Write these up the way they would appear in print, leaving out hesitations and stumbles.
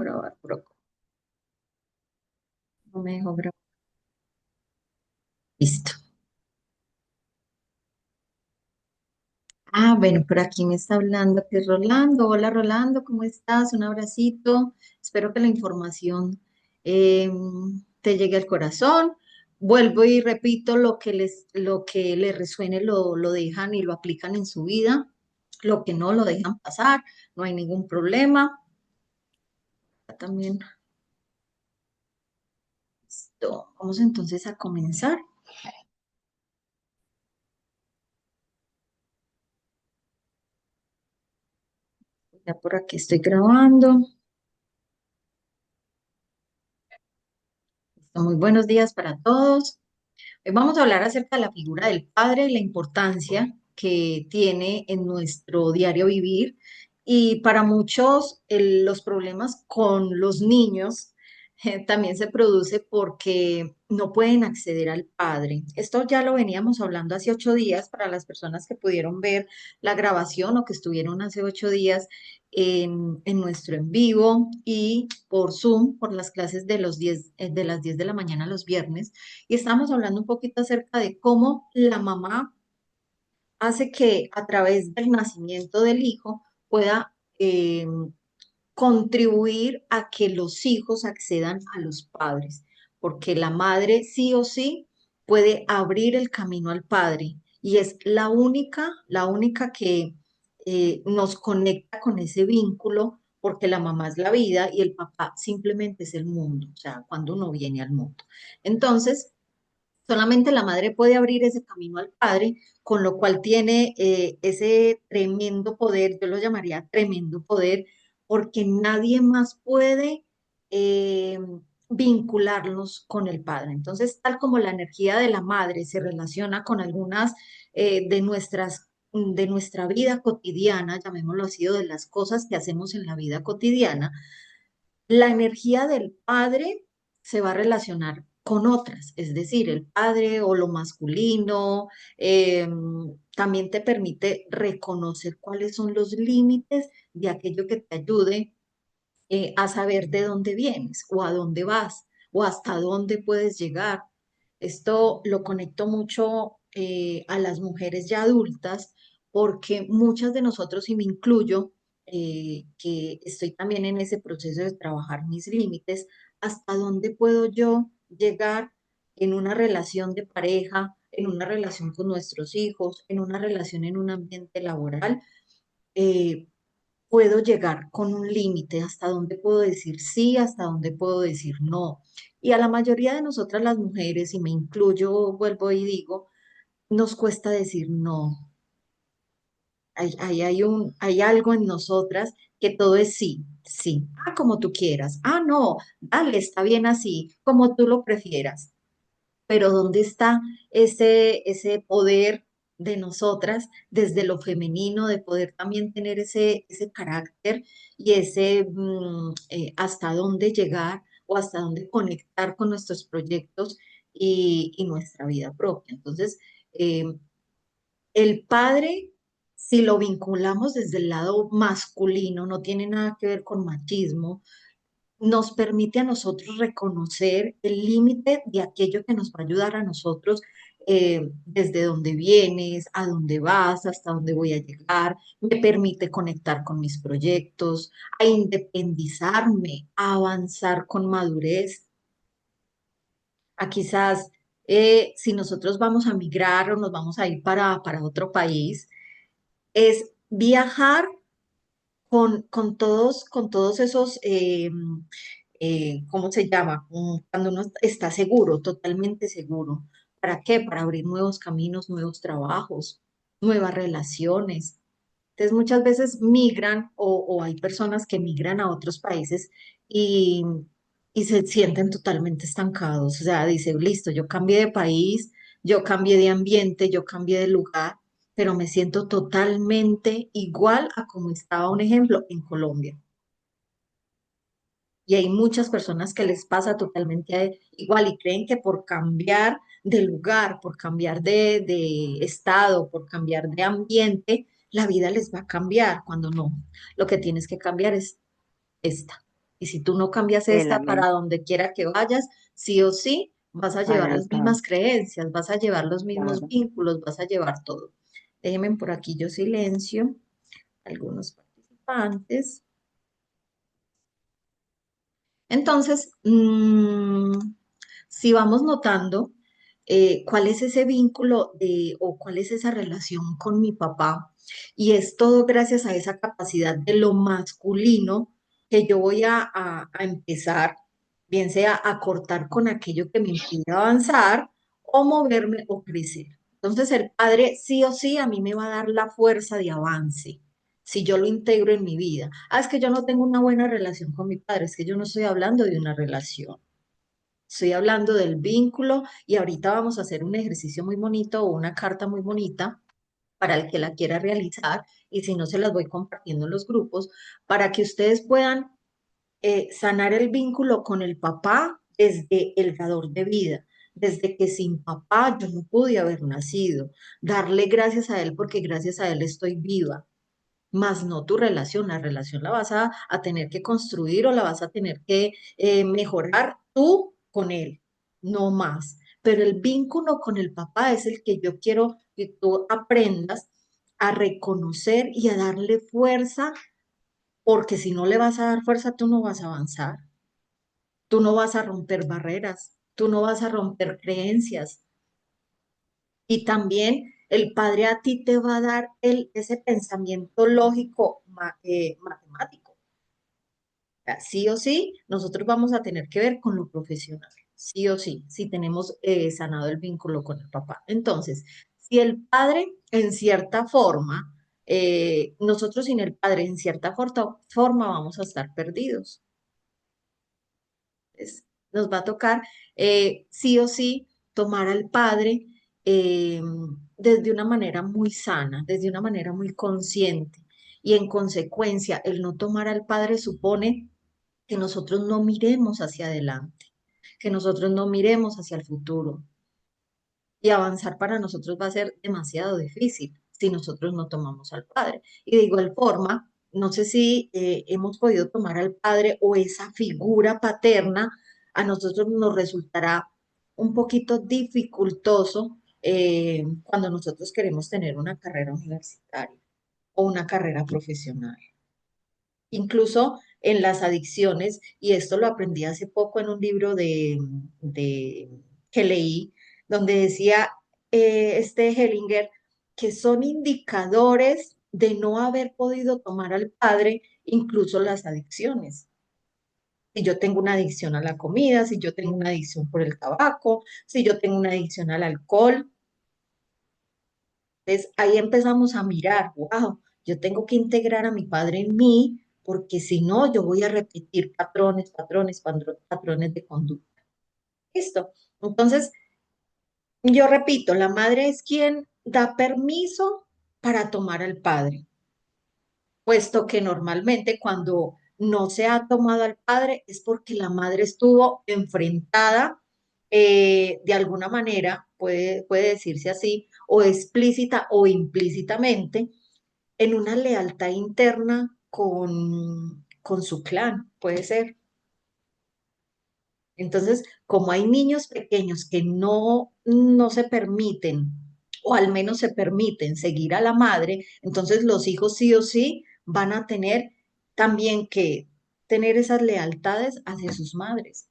grabar por acá. No me dejó grabar. Listo. Bueno, por aquí me está hablando que es Rolando. Hola Rolando, ¿cómo estás? Un abracito. Espero que la información eh, te llegue al corazón. Vuelvo y repito, lo que les resuene lo dejan y lo aplican en su vida. Lo que no lo dejan pasar, no hay ningún problema. También, listo. Vamos entonces a comenzar. Ya por aquí estoy grabando. Muy buenos días para todos. Hoy vamos a hablar acerca de la figura del padre y la importancia que tiene en nuestro diario vivir. Y para muchos, los problemas con los niños también se produce porque no pueden acceder al padre. Esto ya lo veníamos hablando hace 8 días para las personas que pudieron ver la grabación o que estuvieron hace 8 días en nuestro en vivo y por Zoom, por las clases de de las 10 de la mañana los viernes. Y estamos hablando un poquito acerca de cómo la mamá hace que a través del nacimiento del hijo pueda contribuir a que los hijos accedan a los padres, porque la madre sí o sí puede abrir el camino al padre y es la única que nos conecta con ese vínculo, porque la mamá es la vida y el papá simplemente es el mundo, o sea, cuando uno viene al mundo. Entonces, solamente la madre puede abrir ese camino al padre, con lo cual tiene ese tremendo poder, yo lo llamaría tremendo poder, porque nadie más puede eh, vincularnos con el padre. Entonces, tal como la energía de la madre se relaciona con algunas de nuestra vida cotidiana, llamémoslo así, o de las cosas que hacemos en la vida cotidiana, la energía del padre se va a relacionar con otras, es decir, el padre o lo masculino, también te permite reconocer cuáles son los límites de aquello que te ayude a saber de dónde vienes o a dónde vas o hasta dónde puedes llegar. Esto lo conecto mucho a las mujeres ya adultas porque muchas de nosotros, y me incluyo, que estoy también en ese proceso de trabajar mis límites, hasta dónde puedo yo llegar en una relación de pareja, en una relación con nuestros hijos, en una relación en un ambiente laboral. eh, Puedo llegar con un límite, hasta dónde puedo decir sí, hasta dónde puedo decir no. Y a la mayoría de nosotras las mujeres, y me incluyo, vuelvo y digo, nos cuesta decir no. Hay algo en nosotras que todo es sí, sí. Como tú quieras. No, dale, está bien así, como tú lo prefieras. Pero ¿dónde está ese poder de nosotras desde lo femenino, de poder también tener ese carácter y ese hasta dónde llegar o hasta dónde conectar con nuestros proyectos y nuestra vida propia? Entonces, eh, el padre, si lo vinculamos desde el lado masculino, no tiene nada que ver con machismo, nos permite a nosotros reconocer el límite de aquello que nos va a ayudar a nosotros, desde dónde vienes, a dónde vas, hasta dónde voy a llegar, me permite conectar con mis proyectos, a independizarme, a avanzar con madurez, a quizás si nosotros vamos a migrar o nos vamos a ir para otro país, es viajar con todos esos, ¿cómo se llama? Cuando uno está seguro, totalmente seguro. ¿Para qué? Para abrir nuevos caminos, nuevos trabajos, nuevas relaciones. Entonces, muchas veces migran o hay personas que migran a otros países y, y se sienten totalmente estancados. O sea, dice, listo, yo cambié de país, yo cambié de ambiente, yo cambié de lugar, pero me siento totalmente igual a como estaba, un ejemplo, en Colombia. Y hay muchas personas que les pasa totalmente igual y creen que por cambiar de lugar, por cambiar de estado, por cambiar de ambiente, la vida les va a cambiar, cuando no. Lo que tienes que cambiar es esta. Y si tú no cambias de la esta para mente donde quiera que vayas, sí o sí, vas a llevar para el las padre, mismas creencias, vas a llevar los mismos claro. vínculos, vas a llevar todo. Déjenme por aquí yo silencio algunos participantes. Entonces, si vamos notando cuál es ese vínculo o cuál es esa relación con mi papá, y es todo gracias a esa capacidad de lo masculino que yo voy a empezar, bien sea a cortar con aquello que me impide avanzar o moverme o crecer. Entonces, el padre sí o sí a mí me va a dar la fuerza de avance si yo lo integro en mi vida. Ah, es que yo no tengo una buena relación con mi padre, es que yo no estoy hablando de una relación. Estoy hablando del vínculo y ahorita vamos a hacer un ejercicio muy bonito o una carta muy bonita para el que la quiera realizar y si no se las voy compartiendo en los grupos para que ustedes puedan sanar el vínculo con el papá desde el dador de vida, desde que sin papá yo no pude haber nacido, darle gracias a él porque gracias a él estoy viva, más no tu relación. La relación la vas a tener que construir o la vas a tener que mejorar tú con él, no más. Pero el vínculo con el papá es el que yo quiero que tú aprendas a reconocer y a darle fuerza, porque si no le vas a dar fuerza, tú no vas a avanzar, tú no vas a romper barreras, tú no vas a romper creencias. Y también el padre a ti te va a dar ese pensamiento lógico matemático. O sea, sí o sí, nosotros vamos a tener que ver con lo profesional. Sí o sí, si tenemos sanado el vínculo con el papá. Entonces, si el padre en cierta forma, nosotros sin el padre en cierta forma vamos a estar perdidos. Entonces, nos va a tocar sí o sí tomar al padre eh, desde una manera muy sana, desde una manera muy consciente. Y en consecuencia, el no tomar al padre supone que nosotros no miremos hacia adelante, que nosotros no miremos hacia el futuro. Y avanzar para nosotros va a ser demasiado difícil si nosotros no tomamos al Padre. Y de igual forma, no sé si hemos podido tomar al Padre o esa figura paterna, a nosotros nos resultará un poquito dificultoso cuando nosotros queremos tener una carrera universitaria o una carrera profesional. Incluso en las adicciones, y esto lo aprendí hace poco en un libro de- que leí, donde decía este Hellinger que son indicadores de no haber podido tomar al padre, incluso las adicciones. Si yo tengo una adicción a la comida, si yo tengo una adicción por el tabaco, si yo tengo una adicción al alcohol, entonces ahí empezamos a mirar, wow, yo tengo que integrar a mi padre en mí, porque si no, yo voy a repetir patrones de conducta. Listo. Entonces, yo repito, la madre es quien da permiso para tomar al padre, puesto que normalmente cuando no se ha tomado al padre es porque la madre estuvo enfrentada de alguna manera, puede decirse así, o explícita o implícitamente en una lealtad interna con su clan, puede ser. Entonces, como hay niños pequeños que no se permiten, o al menos se permiten seguir a la madre, entonces los hijos sí o sí van a tener también que tener esas lealtades hacia sus madres.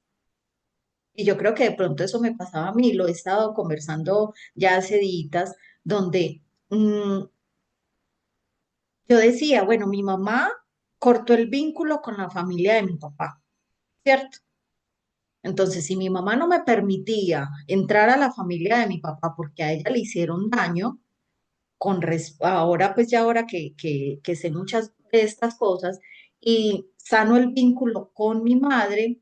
Y yo creo que de pronto eso me pasaba a mí, lo he estado conversando ya hace días, donde yo decía, bueno, mi mamá cortó el vínculo con la familia de mi papá, ¿cierto? Entonces, si mi mamá no me permitía entrar a la familia de mi papá porque a ella le hicieron daño, ahora pues ya ahora que sé muchas de estas cosas y sano el vínculo con mi madre,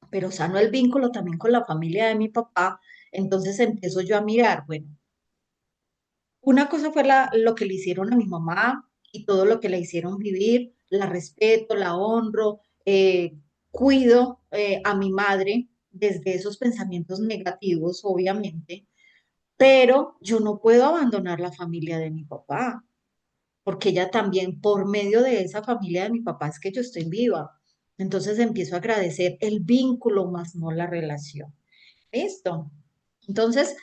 pero sano el vínculo también con la familia de mi papá, entonces empiezo yo a mirar, bueno, una cosa fue lo que le hicieron a mi mamá y todo lo que le hicieron vivir, la respeto, la honro, cuido a mi madre desde esos pensamientos negativos, obviamente, pero yo no puedo abandonar la familia de mi papá, porque ella también, por medio de esa familia de mi papá, es que yo estoy viva. Entonces empiezo a agradecer el vínculo más no la relación. ¿Listo? Entonces,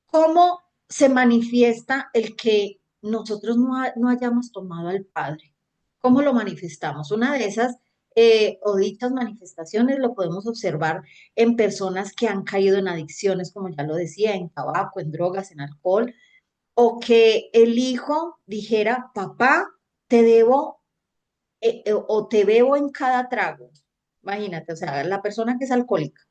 ¿cómo se manifiesta el que nosotros no hayamos tomado al Padre? ¿Cómo lo manifestamos? Una de esas o dichas manifestaciones lo podemos observar en personas que han caído en adicciones, como ya lo decía, en tabaco, en drogas, en alcohol, o que el hijo dijera, papá, te debo o te veo en cada trago. Imagínate, o sea, la persona que es alcohólica,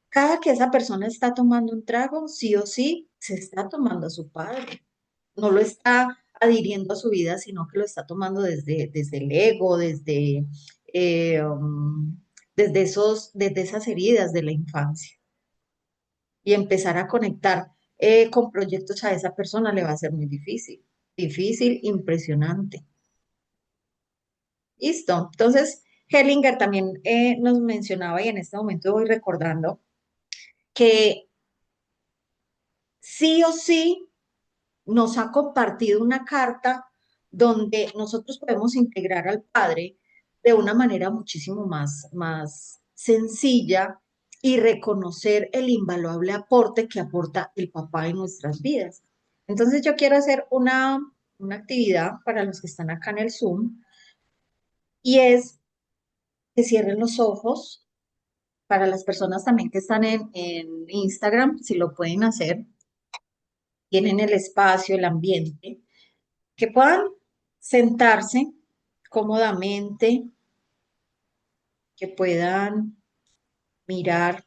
cada que esa persona está tomando un trago, sí o sí, se está tomando a su padre. No lo está adhiriendo a su vida, sino que lo está tomando desde el ego, eh, um, desde esas heridas de la infancia. Y empezar a conectar con proyectos a esa persona le va a ser muy difícil. Difícil, impresionante. Listo. Entonces, Hellinger también nos mencionaba, y en este momento voy recordando, que sí o sí nos ha compartido una carta donde nosotros podemos integrar al Padre de una manera muchísimo más sencilla y reconocer el invaluable aporte que aporta el papá en nuestras vidas. Entonces yo quiero hacer una actividad para los que están acá en el Zoom y es que cierren los ojos. Para las personas también que están en Instagram, si lo pueden hacer, tienen el espacio, el ambiente, que puedan sentarse cómodamente, que puedan mirar,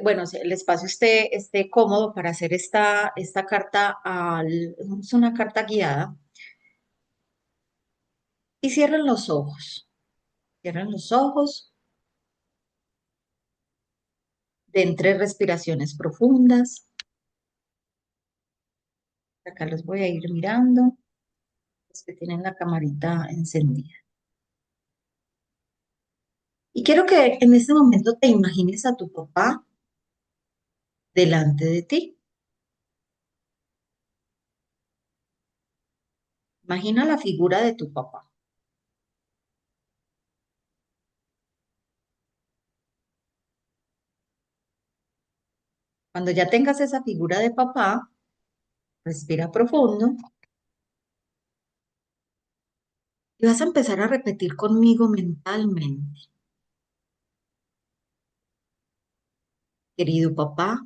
bueno, si el espacio esté cómodo para hacer esta carta, es una carta guiada, y cierren los ojos, den 3 respiraciones profundas, acá los voy a ir mirando, los que tienen la camarita encendida. Y quiero que en este momento te imagines a tu papá delante de ti. Imagina la figura de tu papá. Cuando ya tengas esa figura de papá, respira profundo y vas a empezar a repetir conmigo mentalmente. Querido papá,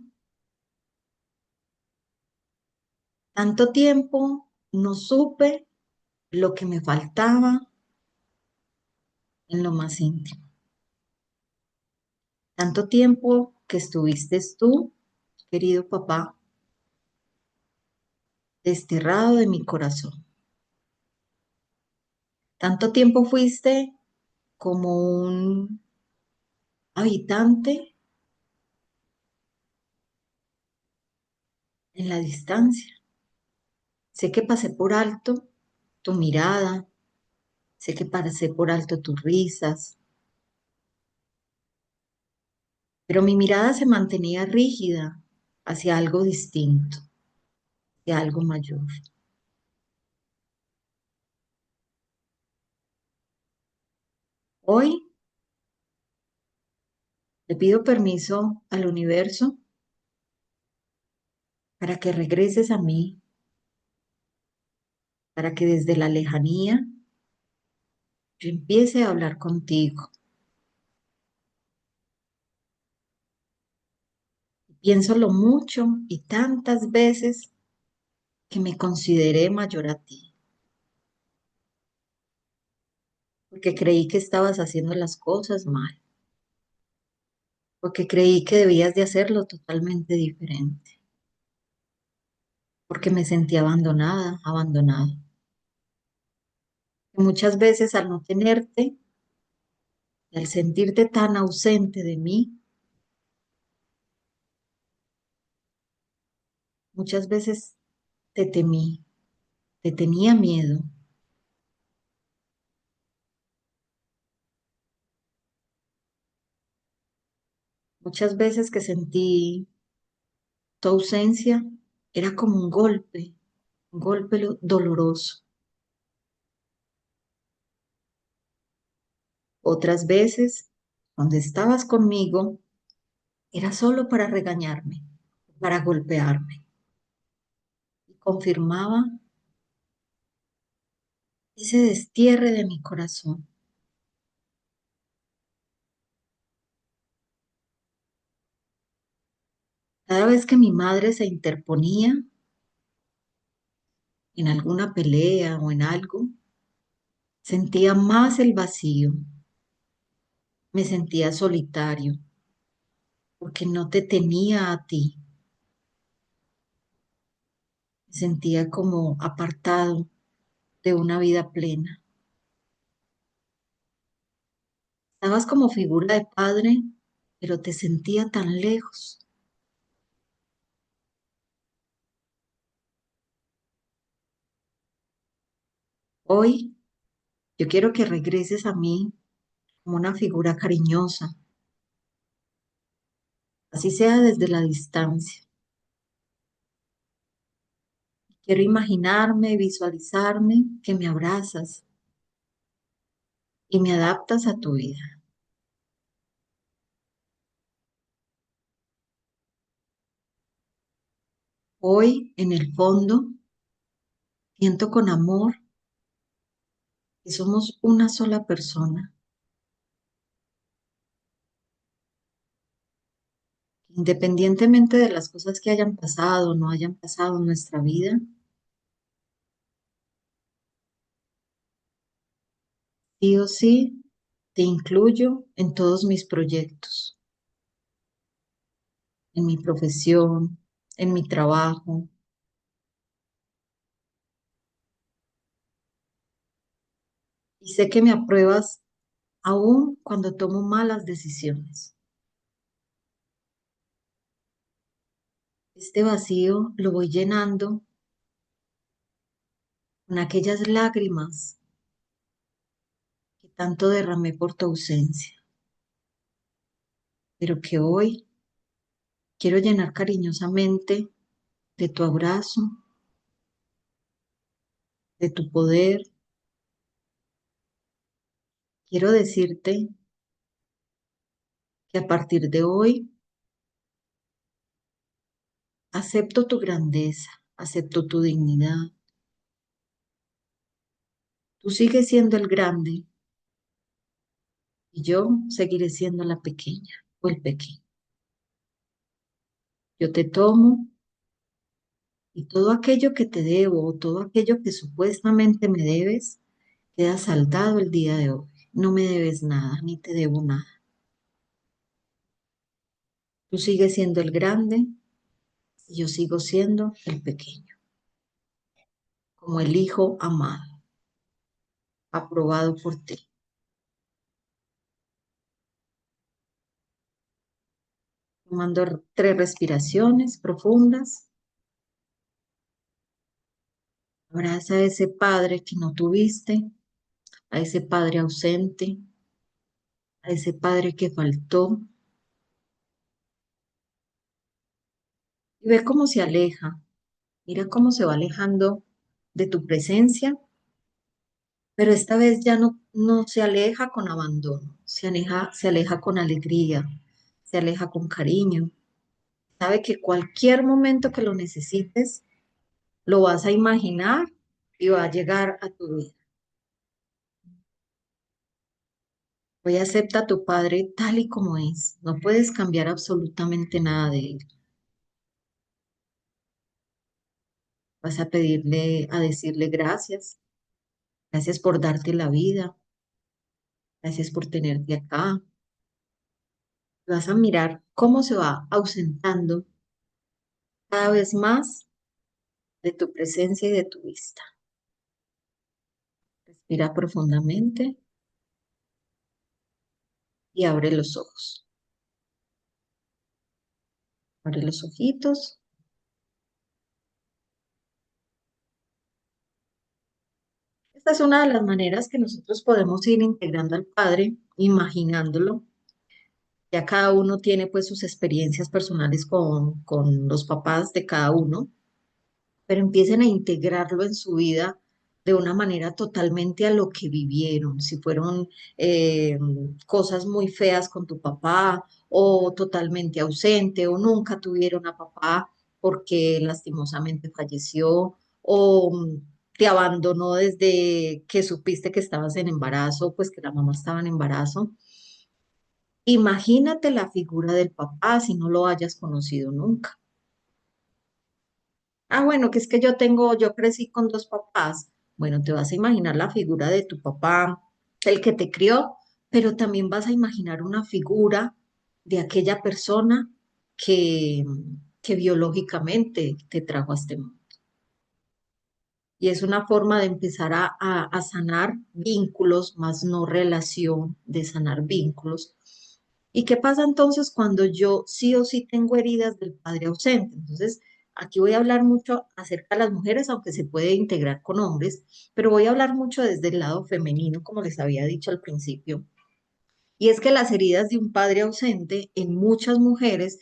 tanto tiempo no supe lo que me faltaba en lo más íntimo. Tanto tiempo que estuviste tú, querido papá, desterrado de mi corazón. Tanto tiempo fuiste como un habitante en la distancia. Sé que pasé por alto tu mirada, sé que pasé por alto tus risas, pero mi mirada se mantenía rígida hacia algo distinto, hacia algo mayor. Hoy le pido permiso al universo para que regreses a mí, para que desde la lejanía yo empiece a hablar contigo. Pienso lo mucho y tantas veces que me consideré mayor a ti, porque creí que estabas haciendo las cosas mal, porque creí que debías de hacerlo totalmente diferente, porque me sentí abandonada, abandonado. Y muchas veces al no tenerte y al sentirte tan ausente de mí, muchas veces te temí, te tenía miedo, muchas veces que sentí tu ausencia era como un golpe doloroso. Otras veces, cuando estabas conmigo, era solo para regañarme, para golpearme. Y confirmaba ese destierre de mi corazón. Cada vez que mi madre se interponía en alguna pelea o en algo, sentía más el vacío, me sentía solitario, porque no te tenía a ti, me sentía como apartado de una vida plena. Estabas como figura de padre, pero te sentía tan lejos. Hoy yo quiero que regreses a mí como una figura cariñosa, así sea desde la distancia. Quiero imaginarme, visualizarme que me abrazas y me adaptas a tu vida. Hoy, en el fondo, siento con amor que somos una sola persona. Independientemente de las cosas que hayan pasado o no hayan pasado en nuestra vida, sí o sí, te incluyo en todos mis proyectos, en mi profesión, en mi trabajo. Y sé que me apruebas aún cuando tomo malas decisiones. Este vacío lo voy llenando con aquellas lágrimas que tanto derramé por tu ausencia, pero que hoy quiero llenar cariñosamente de tu abrazo, de tu poder. Quiero decirte que a partir de hoy acepto tu grandeza, acepto tu dignidad. Tú sigues siendo el grande y yo seguiré siendo la pequeña o el pequeño. Yo te tomo y todo aquello que te debo o todo aquello que supuestamente me debes queda saldado el día de hoy. No me debes nada, ni te debo nada. Tú sigues siendo el grande y yo sigo siendo el pequeño, como el hijo amado, aprobado por ti. Tomando tres respiraciones profundas. Abraza a ese padre que no tuviste, a ese padre ausente, a ese padre que faltó, y ve cómo se aleja. Mira cómo se va alejando de tu presencia, pero esta vez ya no se aleja con abandono, se aleja con alegría, se aleja con cariño. Sabe que cualquier momento que lo necesites, lo vas a imaginar y va a llegar a tu vida. Hoy acepta a tu padre tal y como es. No puedes cambiar absolutamente nada de él. Vas a pedirle, a decirle gracias. Gracias por darte la vida. Gracias por tenerte acá. Vas a mirar cómo se va ausentando cada vez más de tu presencia y de tu vista. Respira profundamente y abre los ojos. Abre los ojitos. Esta es una de las maneras que nosotros podemos ir integrando al Padre, imaginándolo. Ya cada uno tiene pues sus experiencias personales con los papás de cada uno, pero empiecen a integrarlo en su vida de una manera totalmente a lo que vivieron, si fueron cosas muy feas con tu papá o totalmente ausente o nunca tuvieron a papá porque lastimosamente falleció o te abandonó desde que supiste que estabas en embarazo, pues que la mamá estaba en embarazo. Imagínate la figura del papá si no lo hayas conocido nunca. Ah, bueno, que es que yo crecí con dos papás. Bueno, te vas a imaginar la figura de tu papá, el que te crió, pero también vas a imaginar una figura de aquella persona que, que biológicamente te trajo a este mundo. Y es una forma de empezar a sanar vínculos, más no relación, de sanar vínculos. ¿Y qué pasa entonces cuando yo sí o sí tengo heridas del padre ausente? Entonces, aquí voy a hablar mucho acerca de las mujeres, aunque se puede integrar con hombres, pero voy a hablar mucho desde el lado femenino, como les había dicho al principio. Y es que las heridas de un padre ausente en muchas mujeres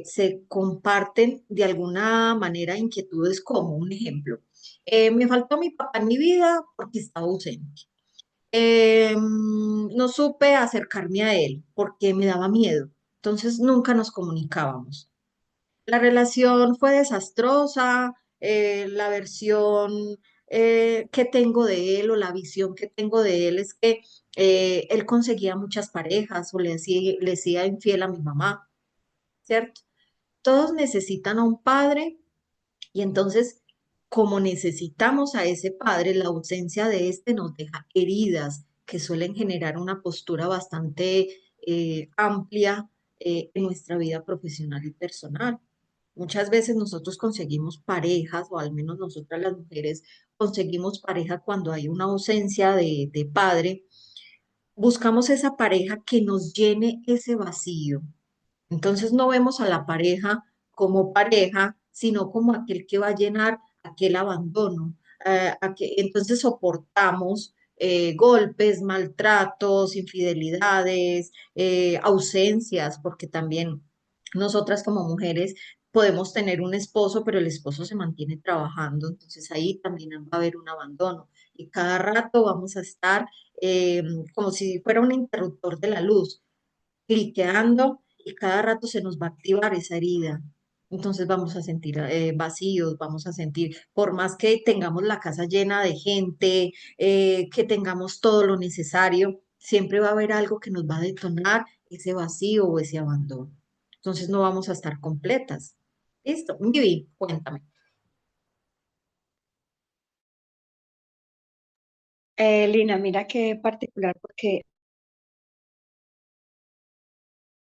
se comparten de alguna manera inquietudes como un ejemplo. Me faltó mi papá en mi vida porque estaba ausente. No supe acercarme a él porque me daba miedo. Entonces nunca nos comunicábamos. La relación fue desastrosa, la versión que tengo de él o la visión que tengo de él es que él conseguía muchas parejas o le hacía infiel a mi mamá, ¿cierto? Todos necesitan a un padre y entonces, como necesitamos a ese padre, la ausencia de este nos deja heridas que suelen generar una postura bastante amplia en nuestra vida profesional y personal. Muchas veces nosotros conseguimos parejas, o al menos nosotras las mujeres conseguimos pareja cuando hay una ausencia de padre. Buscamos esa pareja que nos llene ese vacío. Entonces no vemos a la pareja como pareja, sino como aquel que va a llenar aquel abandono. Entonces soportamos golpes, maltratos, infidelidades, ausencias, porque también nosotras como mujeres podemos tener un esposo, pero el esposo se mantiene trabajando, entonces ahí también va a haber un abandono. Y cada rato vamos a estar eh, como si fuera un interruptor de la luz cliqueando y cada rato se nos va a activar esa herida. Entonces vamos a sentir vacíos, vamos a sentir, por más que tengamos la casa llena de gente, que tengamos todo lo necesario, siempre va a haber algo que nos va a detonar ese vacío o ese abandono. Entonces no vamos a estar completas. Listo, Vivi, cuéntame. Lina, mira qué particular, porque,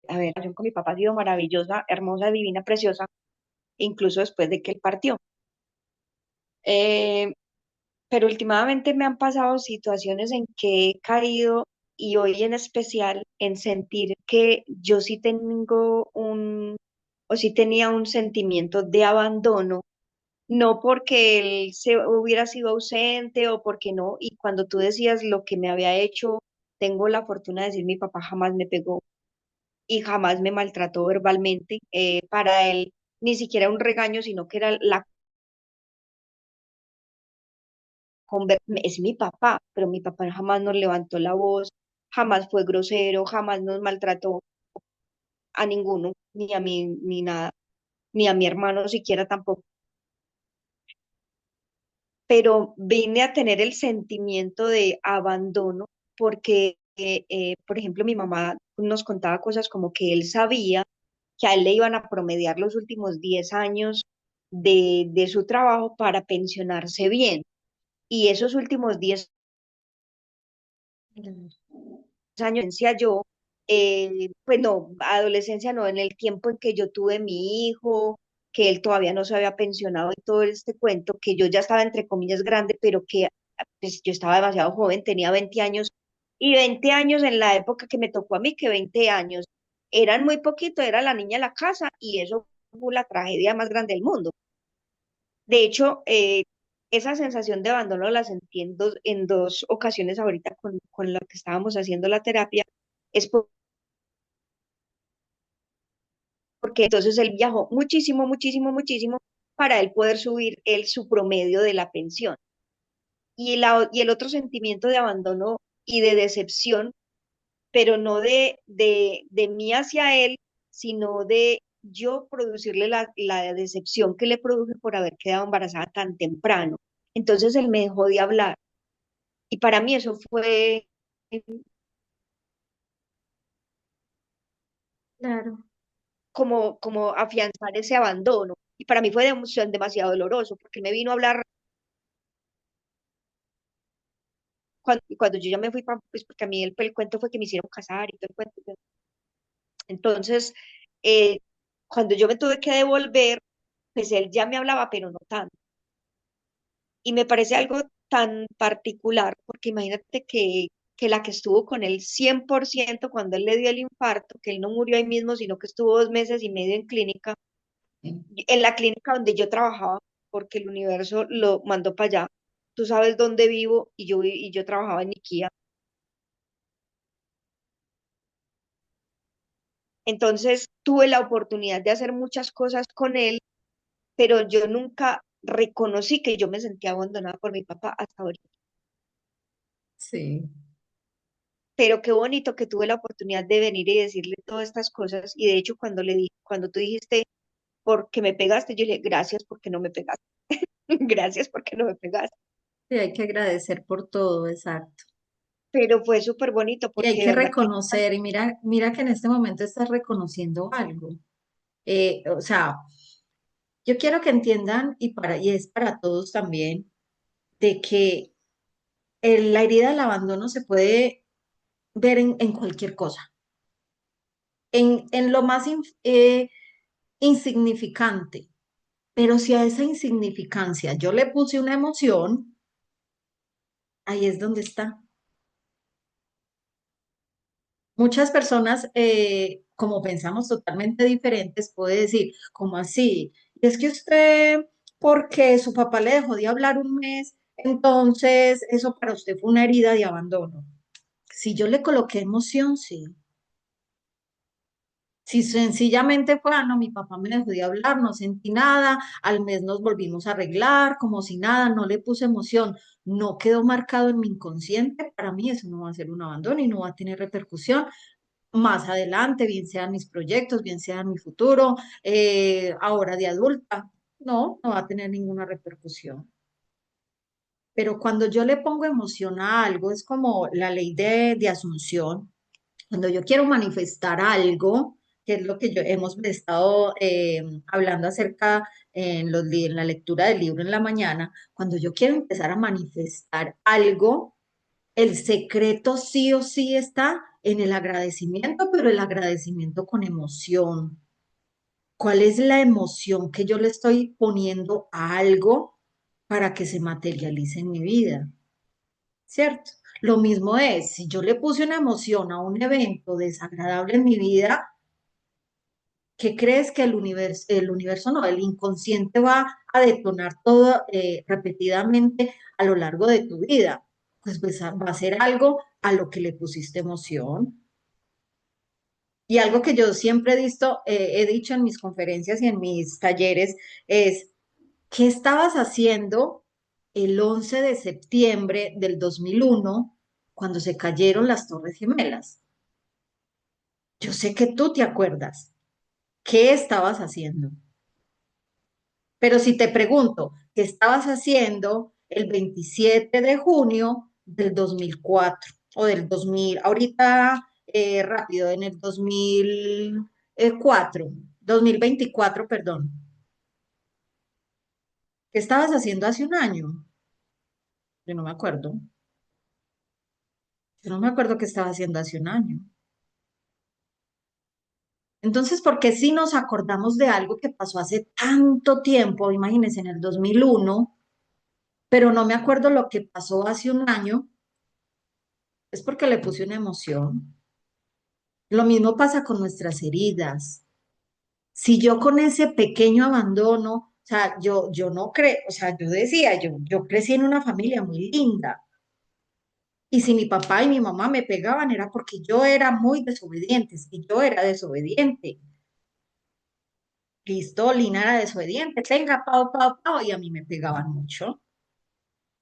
a ver, la relación con mi papá ha sido maravillosa, hermosa, divina, preciosa, incluso después de que él partió. Eh, pero últimamente me han pasado situaciones en que he caído, y hoy en especial, en sentir que yo sí tengo o sí tenía un sentimiento de abandono, no porque él se hubiera sido ausente o porque no, y cuando tú decías lo que me había hecho, tengo la fortuna de decir, mi papá jamás me pegó y jamás me maltrató verbalmente. Para él ni siquiera un regaño, sino que era es mi papá, pero mi papá jamás nos levantó la voz, jamás fue grosero, jamás nos maltrató a ninguno, ni a mí, ni nada, ni a mi hermano siquiera tampoco. Pero vine a tener el sentimiento de abandono porque, por ejemplo, mi mamá nos contaba cosas como que él sabía que a él le iban a promediar los últimos 10 años de su trabajo para pensionarse bien. Y esos últimos 10 años, decía yo, pues no, adolescencia no, en el tiempo en que yo tuve mi hijo, que él todavía no se había pensionado y todo este cuento, que yo ya estaba entre comillas grande, pero que pues, yo estaba demasiado joven, tenía 20 años, y 20 años en la época que me tocó a mí, que 20 años eran muy poquito, era la niña de la casa, y eso fue la tragedia más grande del mundo. De hecho, esa sensación de abandono la sentí en dos ocasiones ahorita con lo que estábamos haciendo la terapia, es porque entonces él viajó muchísimo, muchísimo, muchísimo para él poder subir su promedio de la pensión. y el otro sentimiento de abandono y de decepción, pero no de mí hacia él, sino de yo producirle la decepción que le produje por haber quedado embarazada tan temprano. Entonces él me dejó de hablar. Y para mí eso fue Claro. como afianzar ese abandono. Y para mí fue demasiado doloroso, porque él me vino a hablar cuando yo ya me fui, pues porque a mí el cuento fue que me hicieron casar y todo el cuento. Entonces, eh, cuando yo me tuve que devolver, pues él ya me hablaba, pero no tanto. Y me parece algo tan particular, porque imagínate que la que estuvo con él 100% cuando él le dio el infarto, que él no murió ahí mismo, sino que estuvo 2 meses y medio en clínica, Sí. en la clínica donde yo trabajaba, porque el universo lo mandó para allá. Tú sabes dónde vivo y yo trabajaba en IKEA. Entonces tuve la oportunidad de hacer muchas cosas con él, pero yo nunca reconocí que yo me sentía abandonada por mi papá hasta ahorita. Sí. Pero qué bonito que tuve la oportunidad de venir y decirle todas estas cosas. Y de hecho, cuando tú dijiste, ¿por qué me pegaste? Yo le dije, gracias porque no me pegaste. Gracias porque no me pegaste. Sí, hay que agradecer por todo, exacto. Pero fue súper bonito Y hay porque de que verdad que reconocer, y mira, mira que en este momento estás reconociendo algo. O sea, yo quiero que entiendan, y es para todos también, de que la herida del abandono se puede ver en cualquier cosa, en lo más insignificante. Pero si a esa insignificancia yo le puse una emoción, ahí es donde está. Muchas personas, como pensamos totalmente diferentes, puede decir, ¿cómo así? Y es que usted, porque su papá le dejó de hablar un mes, entonces eso para usted fue una herida de abandono. Si yo le coloqué emoción, sí. Si sencillamente fue, ah, no, mi papá me dejó de hablar, no sentí nada, al mes nos volvimos a arreglar, como si nada, no le puse emoción, no quedó marcado en mi inconsciente, para mí eso no va a ser un abandono y no va a tener repercusión más adelante, bien sean mis proyectos, bien sea mi futuro, ahora de adulta, no, no va a tener ninguna repercusión. Pero cuando yo le pongo emoción a algo, es como la ley de Asunción, cuando yo quiero manifestar algo, que es lo que yo hemos estado hablando acerca en la lectura del libro en la mañana, cuando yo quiero empezar a manifestar algo, el secreto sí o sí está en el agradecimiento, pero el agradecimiento con emoción. ¿Cuál es la emoción que yo le estoy poniendo a algo para que se materialice en mi vida? ¿Cierto? Lo mismo es, si yo le puse una emoción a un evento desagradable en mi vida, ¿qué crees que el universo no, el inconsciente va a detonar todo repetidamente a lo largo de tu vida? Pues va a ser algo a lo que le pusiste emoción. Y algo que yo siempre he dicho en mis conferencias y en mis talleres es, ¿qué estabas haciendo el 11 de septiembre del 2001 cuando se cayeron las Torres Gemelas? Yo sé que tú te acuerdas. ¿Qué estabas haciendo? Pero si te pregunto, ¿qué estabas haciendo el 27 de junio del 2004 o del 2000? Ahorita, rápido, en el 2004, 2024, perdón. ¿Qué estabas haciendo hace un año? Yo no me acuerdo. Yo no me acuerdo qué estaba haciendo hace un año. Entonces, ¿por qué si nos acordamos de algo que pasó hace tanto tiempo, imagínense, en el 2001, pero no me acuerdo lo que pasó hace un año? Es porque le puse una emoción. Lo mismo pasa con nuestras heridas. Si yo con ese pequeño abandono, o sea, yo no creo, o sea, yo decía, yo crecí en una familia muy linda. Y si mi papá y mi mamá me pegaban era porque yo era muy desobediente, y yo era desobediente. Listo, Lina era desobediente, tenga, pao, pao, pao, y a mí me pegaban mucho.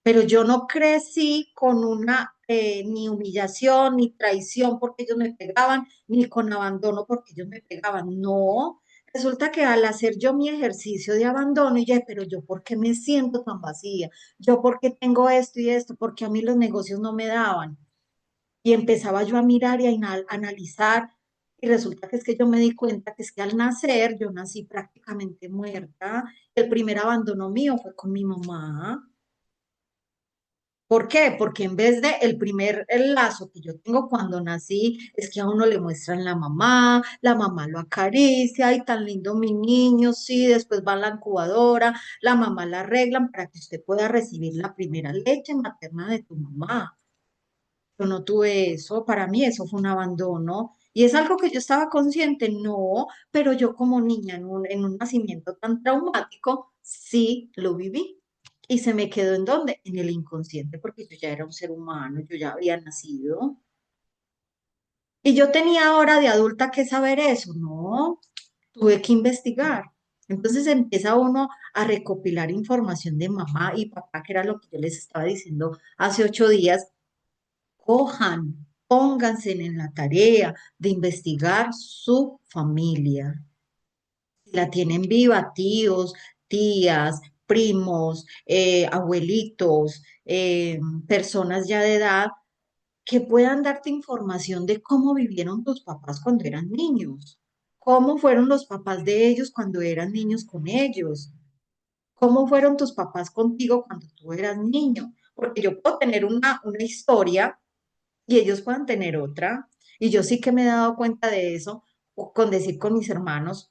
pero yo no crecí con una ni humillación, ni traición porque ellos me pegaban, ni con abandono porque ellos me pegaban. No, resulta que al hacer yo mi ejercicio de abandono, y ya, pero yo ¿por qué me siento tan vacía? Yo ¿por qué tengo esto y esto? Porque a mí los negocios no me daban. Y empezaba yo a mirar y a analizar. Y resulta que es que yo me di cuenta que es que al nacer yo nací prácticamente muerta. El primer abandono mío fue con mi mamá. ¿Por qué? Porque en vez de el primer el lazo que yo tengo cuando nací, es que a uno le muestran la mamá lo acaricia, ay, tan lindo mi niño, sí, después va a la incubadora, la mamá la arreglan para que usted pueda recibir la primera leche materna de tu mamá. Yo no tuve eso, para mí eso fue un abandono. ¿Y es algo que yo estaba consciente? No, pero yo como niña en un nacimiento tan traumático, sí lo viví. ¿Y se me quedó en dónde? En el inconsciente, porque yo ya era un ser humano, yo ya había nacido. Y yo tenía ahora de adulta que saber eso, no, tuve que investigar. Entonces empieza uno a recopilar información de mamá y papá, que era lo que yo les estaba diciendo hace 8 días. Cojan, pónganse en la tarea de investigar su familia. Si la tienen viva, tíos, tías, primos, abuelitos, personas ya de edad, que puedan darte información de cómo vivieron tus papás cuando eran niños, cómo fueron los papás de ellos cuando eran niños con ellos, cómo fueron tus papás contigo cuando tú eras niño. Porque yo puedo tener una historia y ellos puedan tener otra. Y yo sí que me he dado cuenta de eso, o con decir con mis hermanos,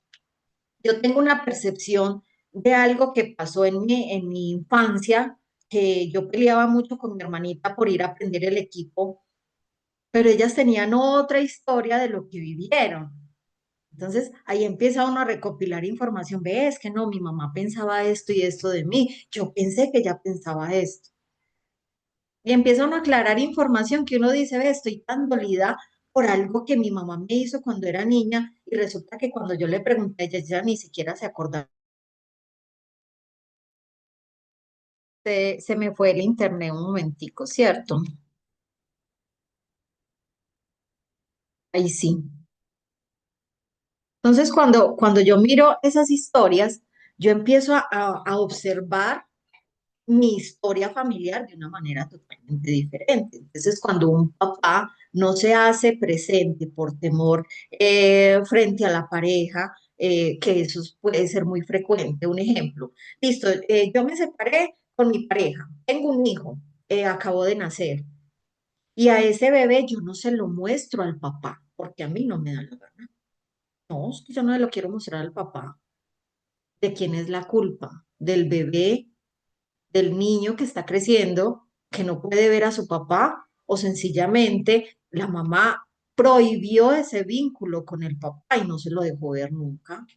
yo tengo una percepción de algo que pasó en mi infancia, que yo peleaba mucho con mi hermanita por ir a aprender el equipo, pero ellas tenían otra historia de lo que vivieron. Entonces ahí empieza uno a recopilar información, ves que no, mi mamá pensaba esto y esto de mí, yo pensé que ella pensaba esto. Y empieza uno a aclarar información que uno dice, ve, estoy tan dolida por algo que mi mamá me hizo cuando era niña y resulta que cuando yo le pregunté a ella, ella ni siquiera se acordaba. Se me fue el internet un momentico, ¿cierto? Ahí sí. Entonces, cuando yo miro esas historias, yo empiezo a observar mi historia familiar de una manera totalmente diferente. Entonces, cuando un papá no se hace presente por temor frente a la pareja, que eso puede ser muy frecuente. Un ejemplo, listo, yo me separé con mi pareja, tengo un hijo, acabo de nacer, y a ese bebé yo no se lo muestro al papá, porque a mí no me da la gana. No, es que yo no se lo quiero mostrar al papá. ¿De quién es la culpa? ¿Del bebé, del niño que está creciendo, que no puede ver a su papá, o sencillamente la mamá prohibió ese vínculo con el papá y no se lo dejó ver nunca?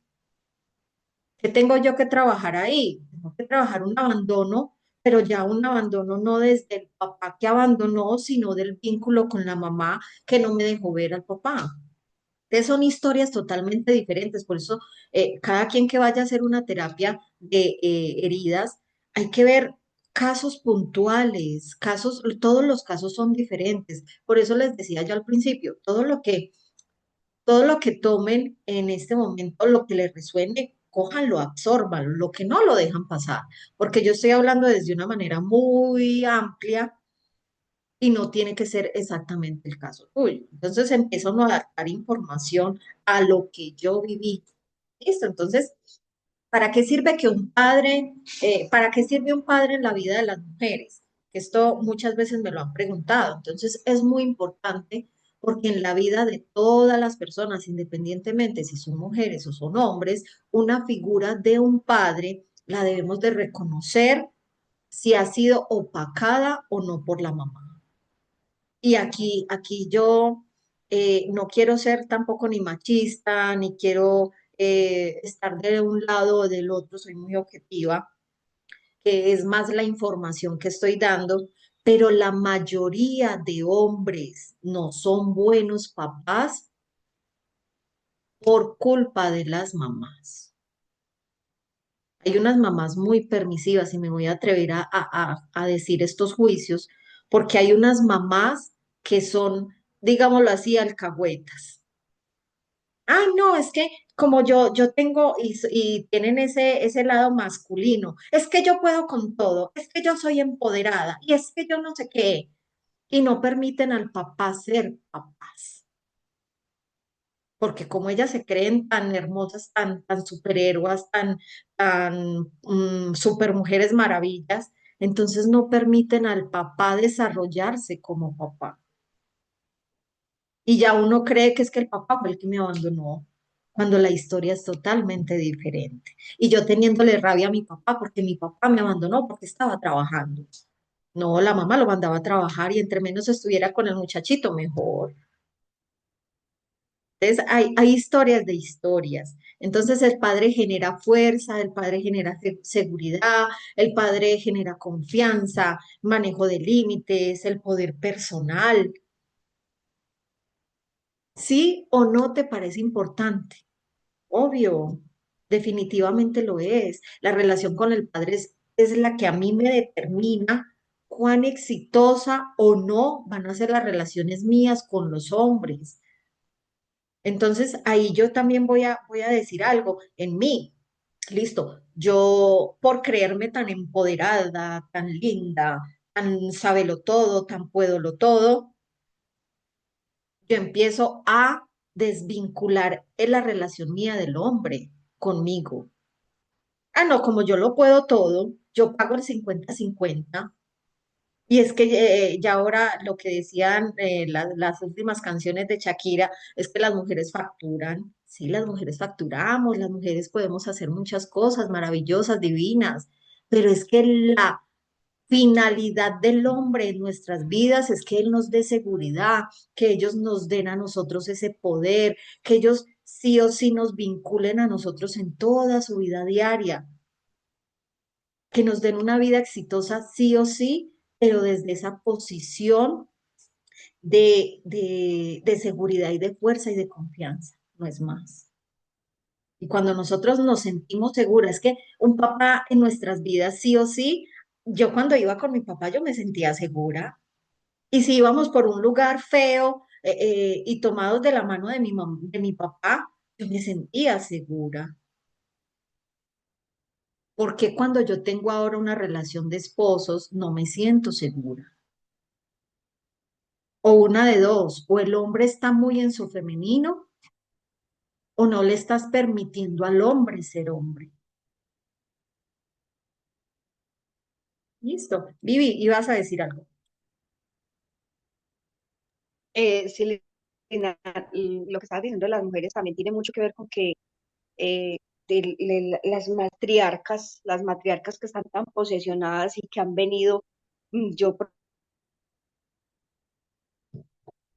¿Qué tengo yo que trabajar ahí? Tengo que trabajar un abandono, pero ya un abandono no desde el papá que abandonó, sino del vínculo con la mamá que no me dejó ver al papá. Entonces son historias totalmente diferentes, por eso cada quien que vaya a hacer una terapia de heridas, hay que ver casos puntuales, casos, todos los casos son diferentes. Por eso les decía yo al principio, todo lo que tomen en este momento, lo que les resuene, cójanlo, absórbanlo, lo que no lo dejan pasar, porque yo estoy hablando desde una manera muy amplia y no tiene que ser exactamente el caso tuyo. Entonces empieza uno a dar información a lo que yo viví. Listo, entonces, ¿para qué sirve que un padre, para qué sirve un padre en la vida de las mujeres? Esto muchas veces me lo han preguntado. Entonces, es muy importante porque en la vida de todas las personas, independientemente si son mujeres o son hombres, una figura de un padre la debemos de reconocer si ha sido opacada o no por la mamá. Y aquí yo no quiero ser tampoco ni machista, ni quiero estar de un lado o del otro, soy muy objetiva, que es más la información que estoy dando, pero la mayoría de hombres no son buenos papás por culpa de las mamás. Hay unas mamás muy permisivas y me voy a atrever a decir estos juicios, porque hay unas mamás que son, digámoslo así, alcahuetas. Ah, no, es que como yo tengo y tienen ese lado masculino, es que yo puedo con todo, es que yo soy empoderada y es que yo no sé qué, y no permiten al papá ser papás, porque como ellas se creen tan hermosas, tan superhéroes, tan super mujeres maravillas, entonces no permiten al papá desarrollarse como papá. Y ya uno cree que es que el papá fue el que me abandonó, cuando la historia es totalmente diferente. Y yo teniéndole rabia a mi papá porque mi papá me abandonó porque estaba trabajando. No, la mamá lo mandaba a trabajar y entre menos estuviera con el muchachito, mejor. Entonces, hay historias de historias. Entonces, el padre genera fuerza, el padre genera seguridad, el padre genera confianza, manejo de límites, el poder personal. ¿Sí o no te parece importante? Obvio, definitivamente lo es. La relación con el padre es la que a mí me determina cuán exitosa o no van a ser las relaciones mías con los hombres. Entonces, ahí yo también voy a decir algo en mí. Listo, yo por creerme tan empoderada, tan linda, tan sábelo todo, tan puedo lo todo, yo empiezo a desvincular en la relación mía del hombre conmigo. Ah, no, como yo lo puedo todo, yo pago el 50-50. Y es que ya ahora lo que decían las últimas canciones de Shakira es que las mujeres facturan. Sí, las mujeres facturamos, las mujeres podemos hacer muchas cosas maravillosas, divinas, pero es que la finalidad del hombre en nuestras vidas es que él nos dé seguridad, que ellos nos den a nosotros ese poder, que ellos sí o sí nos vinculen a nosotros en toda su vida diaria, que nos den una vida exitosa sí o sí, pero desde esa posición de seguridad y de fuerza y de confianza, no es más. Y cuando nosotros nos sentimos seguras, es que un papá en nuestras vidas sí o sí, yo cuando iba con mi papá yo me sentía segura. Y si íbamos por un lugar feo y tomados de la mano de mi papá, yo me sentía segura. Porque cuando yo tengo ahora una relación de esposos, no me siento segura? O una de dos, o el hombre está muy en su femenino, o no le estás permitiendo al hombre ser hombre. Listo. Vivi, ibas a decir algo. Sí, Lina, lo que estabas diciendo de las mujeres también tiene mucho que ver con que eh, las matriarcas que están tan posesionadas y que han venido, yo, por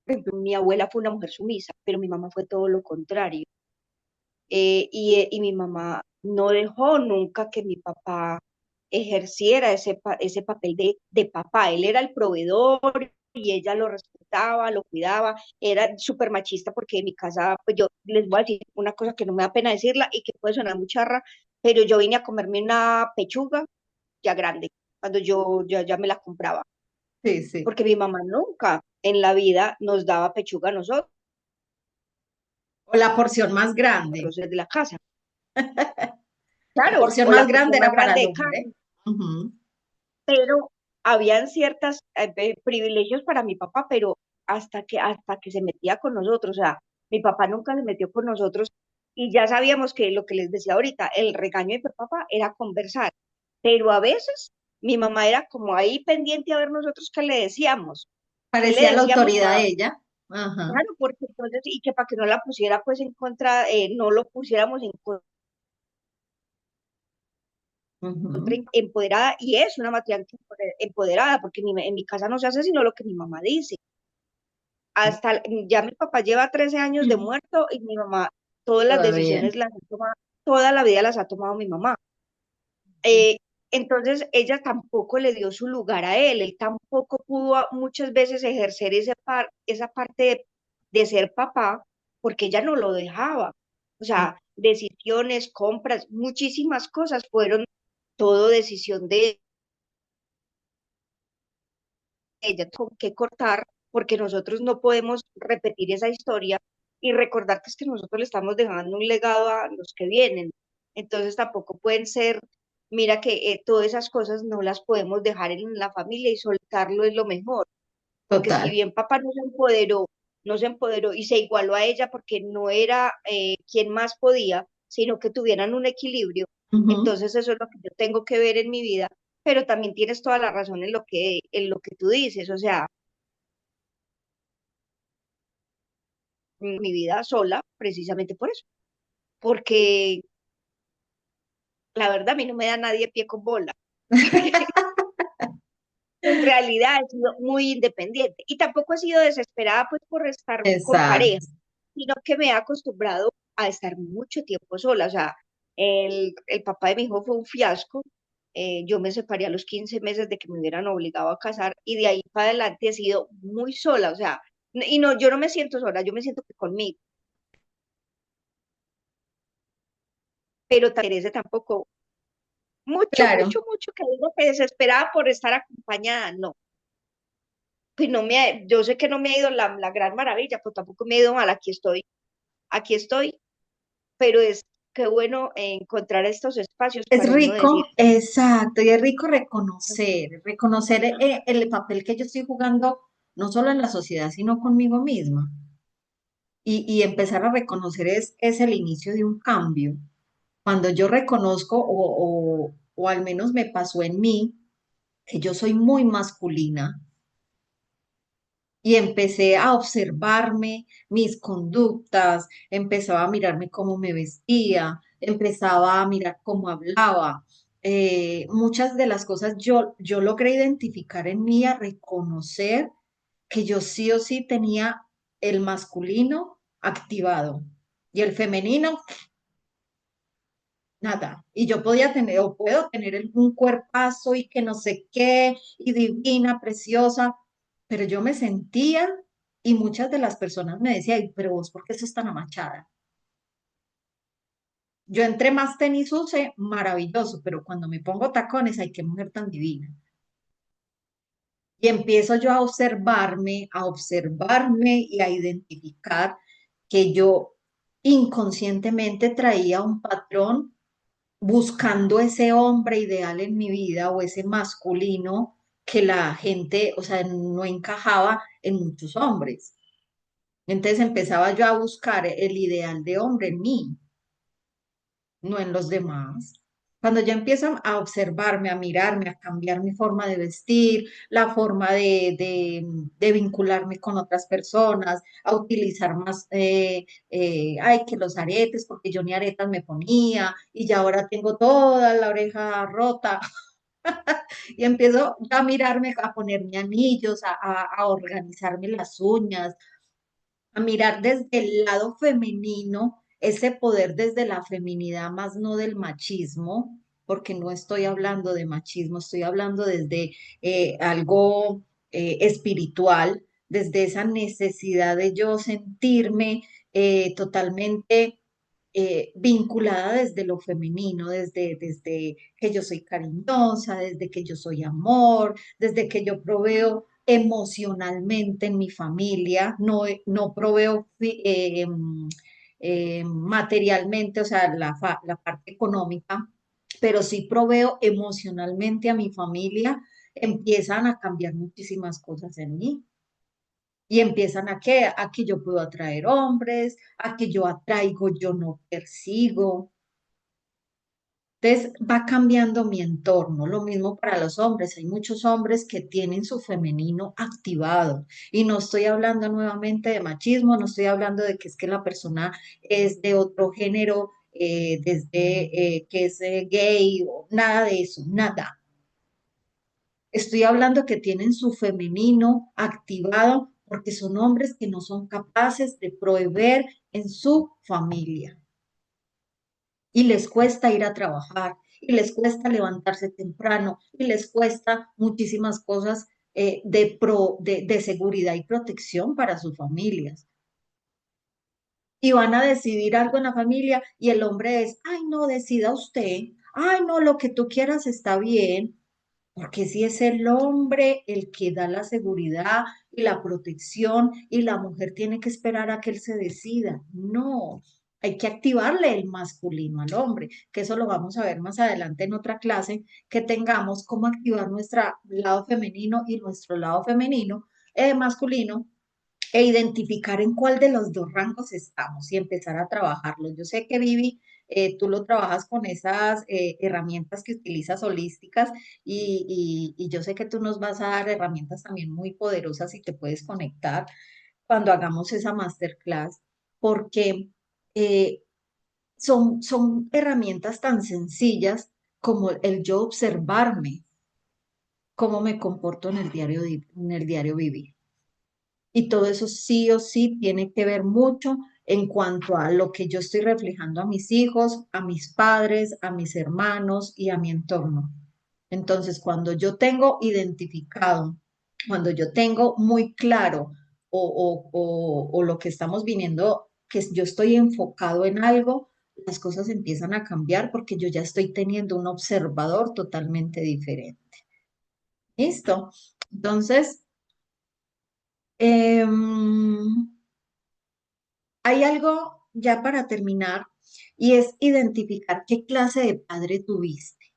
ejemplo, mi abuela fue una mujer sumisa, pero mi mamá fue todo lo contrario. Y mi mamá no dejó nunca que mi papá ejerciera ese papel de papá. Él era el proveedor y ella lo respetaba, lo cuidaba. Era súper machista porque en mi casa, pues yo les voy a decir una cosa que no me da pena decirla y que puede sonar muy charra, pero yo vine a comerme una pechuga ya grande, cuando yo ya me la compraba, Sí, sí. porque mi mamá nunca en la vida nos daba pechuga a nosotros O la porción más grande. desde la casa. La Claro, porción o más la grande porción era más para grande el de hombre. carne, Ujú. pero habían ciertas privilegios para mi papá, pero hasta que se metía con nosotros, o sea, mi papá nunca se metió con nosotros y ya sabíamos que lo que les decía ahorita, el regaño de mi papá era conversar, pero a veces mi mamá era como ahí pendiente a ver nosotros qué le Parecía la decíamos autoridad para, de ella. Ajá. claro, porque entonces, y que para que no la pusiera pues en contra, no lo pusiéramos en contra Ujú. empoderada, y es una matriarca empoderada, porque en mi casa no se hace sino lo que mi mamá dice. Ya mi papá lleva 13 años de muerto y mi mamá, todas las Todavía. decisiones las ha tomado, toda la vida las ha tomado mi mamá. Eh, entonces ella tampoco le dio su lugar a él tampoco pudo muchas veces ejercer esa parte de ser papá porque ella no lo dejaba. O sea, decisiones, compras, muchísimas cosas fueron todo decisión de ella, con qué cortar, porque nosotros no podemos repetir esa historia y recordar que es que nosotros le estamos dejando un legado a los que vienen. Entonces tampoco pueden ser, mira que todas esas cosas no las podemos dejar en la familia y soltarlo es lo mejor, porque si Total. bien papá no se empoderó y se igualó a ella porque no era quien más podía, sino que tuvieran un equilibrio, Ujú. entonces eso es lo que yo tengo que ver en mi vida, pero también tienes toda la razón en lo que tú dices, o sea, mi vida sola precisamente por eso, porque la verdad a mí no me da nadie pie con bola. En realidad he sido muy independiente y tampoco he sido desesperada pues por estar con pareja, Exacto. sino que me he acostumbrado a estar mucho tiempo sola. O sea, el papá de mi hijo fue un fiasco. Yo me separé a los 15 meses de que me hubieran obligado a casar y de ahí para adelante he sido muy sola. O sea, y no, yo no me siento sola, yo me siento que conmigo, pero Teresa tampoco, mucho, Claro, mucho, mucho que digo que desesperada por estar acompañada, no. Pues no yo sé que no me ha ido la gran maravilla, pues tampoco me ha ido mal, aquí estoy, pero es que bueno encontrar estos espacios es para uno decir, rico, exacto, y es rico reconocer el papel que yo estoy jugando, no solo en la sociedad, sino conmigo misma. Y empezar a reconocer es el inicio de un cambio. Cuando yo reconozco, o al menos me pasó en mí, que yo soy muy masculina, y empecé a observarme mis conductas, empezaba a mirarme cómo me vestía, empezaba a mirar cómo hablaba. Muchas de las cosas yo logré identificar en mí, a reconocer que yo sí o sí tenía el masculino activado y el femenino nada. Y yo podía tener, o puedo tener un cuerpazo y que no sé qué, y divina, preciosa, pero yo me sentía, y muchas de las personas me decían, "Ay, pero vos, ¿por qué sos tan amachada?" Yo entre más tenis use, maravilloso, pero cuando me pongo tacones, ay, qué mujer tan divina. Y empiezo yo a observarme y a identificar que yo inconscientemente traía un patrón buscando ese hombre ideal en mi vida o ese masculino que la gente, o sea, no encajaba en muchos hombres. Entonces empezaba yo a buscar el ideal de hombre en mí, no en los demás. Cuando ya empiezo a observarme, a mirarme, a cambiar mi forma de vestir, la forma de vincularme con otras personas, a utilizar más, ay, que los aretes, porque yo ni aretas me ponía y ya ahora tengo toda la oreja rota y empiezo a mirarme, a ponerme anillos, a organizarme las uñas, a mirar desde el lado femenino, ese poder desde la feminidad, más no del machismo, porque no estoy hablando de machismo, estoy hablando desde algo espiritual, desde esa necesidad de yo sentirme totalmente vinculada desde lo femenino, desde que yo soy cariñosa, desde que yo soy amor, desde que yo proveo emocionalmente en mi familia, no proveo materialmente, o sea, la parte económica, pero sí proveo emocionalmente a mi familia, empiezan a cambiar muchísimas cosas en mí. Y empiezan a qué, a que yo puedo atraer hombres, a que yo atraigo, yo no persigo. Entonces va cambiando mi entorno. Lo mismo para los hombres. Hay muchos hombres que tienen su femenino activado. Y no estoy hablando nuevamente de machismo, no estoy hablando de que es que la persona es de otro género, desde que es gay, o nada de eso, nada. Estoy hablando que tienen su femenino activado porque son hombres que no son capaces de proveer en su familia y les cuesta ir a trabajar y les cuesta levantarse temprano y les cuesta muchísimas cosas de seguridad y protección para sus familias. y van a decidir algo en la familia y el hombre es, ay, no, decida usted, ay, no, lo que tú quieras está bien, porque si es el hombre el que da la seguridad y la protección y la mujer tiene que esperar a que él se decida. No, hay que activarle el masculino al hombre, que eso lo vamos a ver más adelante en otra clase, que tengamos cómo activar nuestro lado femenino y nuestro lado femenino, masculino, e identificar en cuál de los dos rangos estamos y empezar a trabajarlo. Yo sé que Vivi, tú lo trabajas con esas herramientas que utilizas holísticas y yo sé que tú nos vas a dar herramientas también muy poderosas y te puedes conectar cuando hagamos esa masterclass, porque eh, son herramientas tan sencillas como el yo observarme, cómo me comporto en el diario, en el diario vivir. Y todo eso sí o sí tiene que ver mucho en cuanto a lo que yo estoy reflejando a mis hijos, a mis padres, a mis hermanos y a mi entorno. Entonces, cuando yo tengo identificado, cuando yo tengo muy claro o lo que estamos viniendo, que yo estoy enfocado en algo, las cosas empiezan a cambiar porque yo ya estoy teniendo un observador totalmente diferente. ¿Listo? Entonces, em, hay algo ya para terminar y es identificar qué clase de padre tuviste.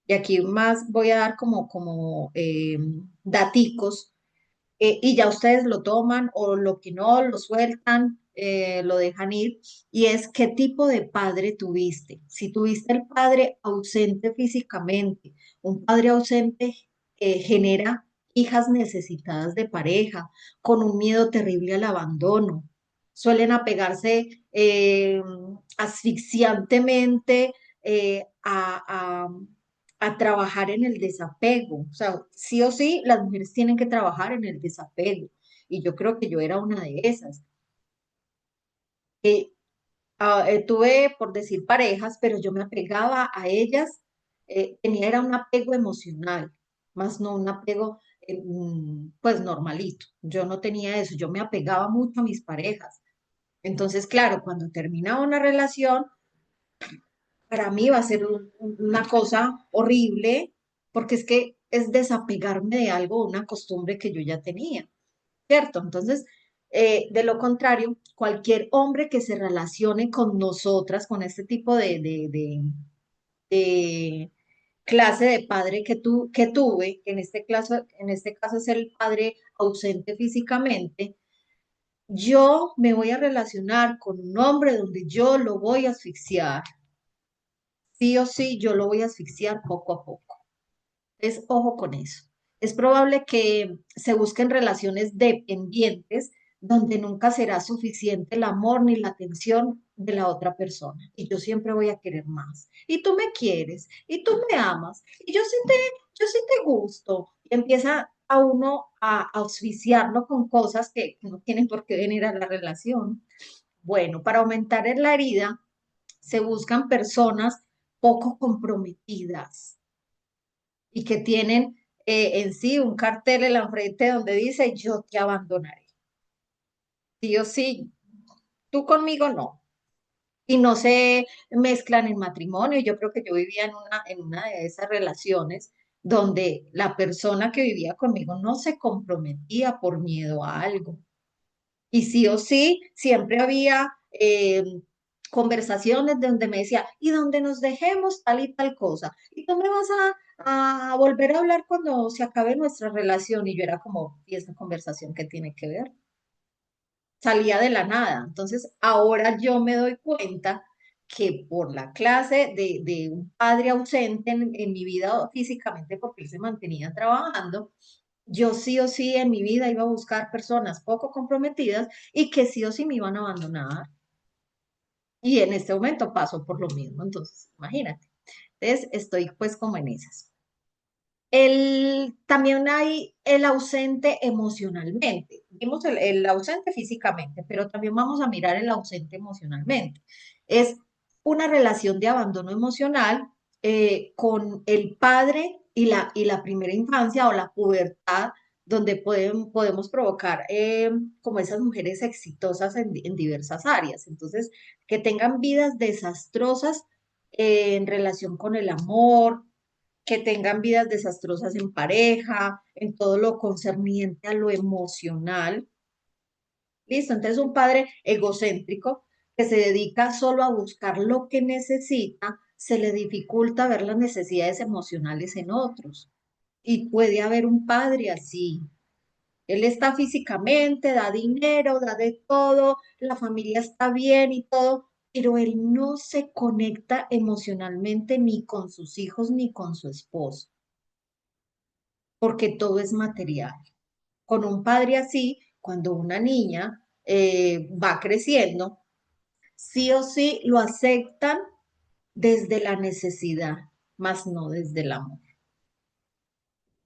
Y aquí más voy a dar como daticos y ya ustedes lo toman o lo que no, lo sueltan, lo dejan ir. Y es qué tipo de padre tuviste. Si tuviste el padre ausente físicamente, un padre ausente genera hijas necesitadas de pareja, con un miedo terrible al abandono. Suelen apegarse asfixiantemente a trabajar en el desapego. O sea, sí o sí, las mujeres tienen que trabajar en el desapego. Y yo creo que yo era una de esas. Tuve, por decir, parejas, pero yo me apegaba a ellas. Tenía era un apego emocional, más no un apego, pues, normalito. Yo no tenía eso. Yo me apegaba mucho a mis parejas. Entonces, claro, cuando terminaba una relación, para mí va a ser una cosa horrible, porque es que es desapegarme de algo, una costumbre que yo ya tenía, ¿cierto? Entonces, de lo contrario, cualquier hombre que se relacione con nosotras, con este tipo de clase de padre que tuve, que en este caso es el padre ausente físicamente, yo me voy a relacionar con un hombre donde yo lo voy a asfixiar. Sí o sí, yo lo voy a asfixiar poco a poco. Es ojo con eso. Es probable que se busquen relaciones dependientes donde nunca será suficiente el amor ni la atención de la otra persona. Y yo siempre voy a querer más. Y tú me quieres, y tú me amas, y yo sí te gusto. Y empieza a uno a asfixiarlo con cosas que no tienen por qué venir a la relación. Bueno, para aumentar la herida, se buscan personas poco comprometidas y que tienen en sí un cartel en la frente donde dice yo te abandonaré. Sí o sí, tú conmigo no. Y no se mezclan en matrimonio. Yo creo que yo vivía en una de esas relaciones donde la persona que vivía conmigo no se comprometía por miedo a algo. Y sí o sí, siempre había conversaciones donde me decía, y donde nos dejemos tal y tal cosa. Y tú me vas a volver a hablar cuando se acabe nuestra relación. Y yo era como, ¿y esta conversación qué tiene que ver? Salía de la nada. Entonces, ahora yo me doy cuenta que por la clase de un padre ausente en mi vida físicamente, porque él se mantenía trabajando, yo sí o sí en mi vida iba a buscar personas poco comprometidas y que sí o sí me iban a abandonar. Y en este momento paso por lo mismo, entonces imagínate. Entonces estoy pues como en esas. También hay el ausente emocionalmente. Vimos el ausente físicamente, pero también vamos a mirar el ausente emocionalmente. Es una relación de abandono emocional con el padre y la primera infancia o la pubertad donde podemos provocar como esas mujeres exitosas en diversas áreas. Entonces, que tengan vidas desastrosas en relación con el amor, que tengan vidas desastrosas en pareja, en todo lo concerniente a lo emocional. ¿Listo? Entonces, un padre egocéntrico que se dedica solo a buscar lo que necesita, se le dificulta ver las necesidades emocionales en otros. Y puede haber un padre así. Él está físicamente, da dinero, da de todo, la familia está bien y todo, pero él no se conecta emocionalmente ni con sus hijos ni con su esposo, porque todo es material. Con un padre así, cuando una niña va creciendo, sí o sí lo aceptan desde la necesidad, más no desde el amor.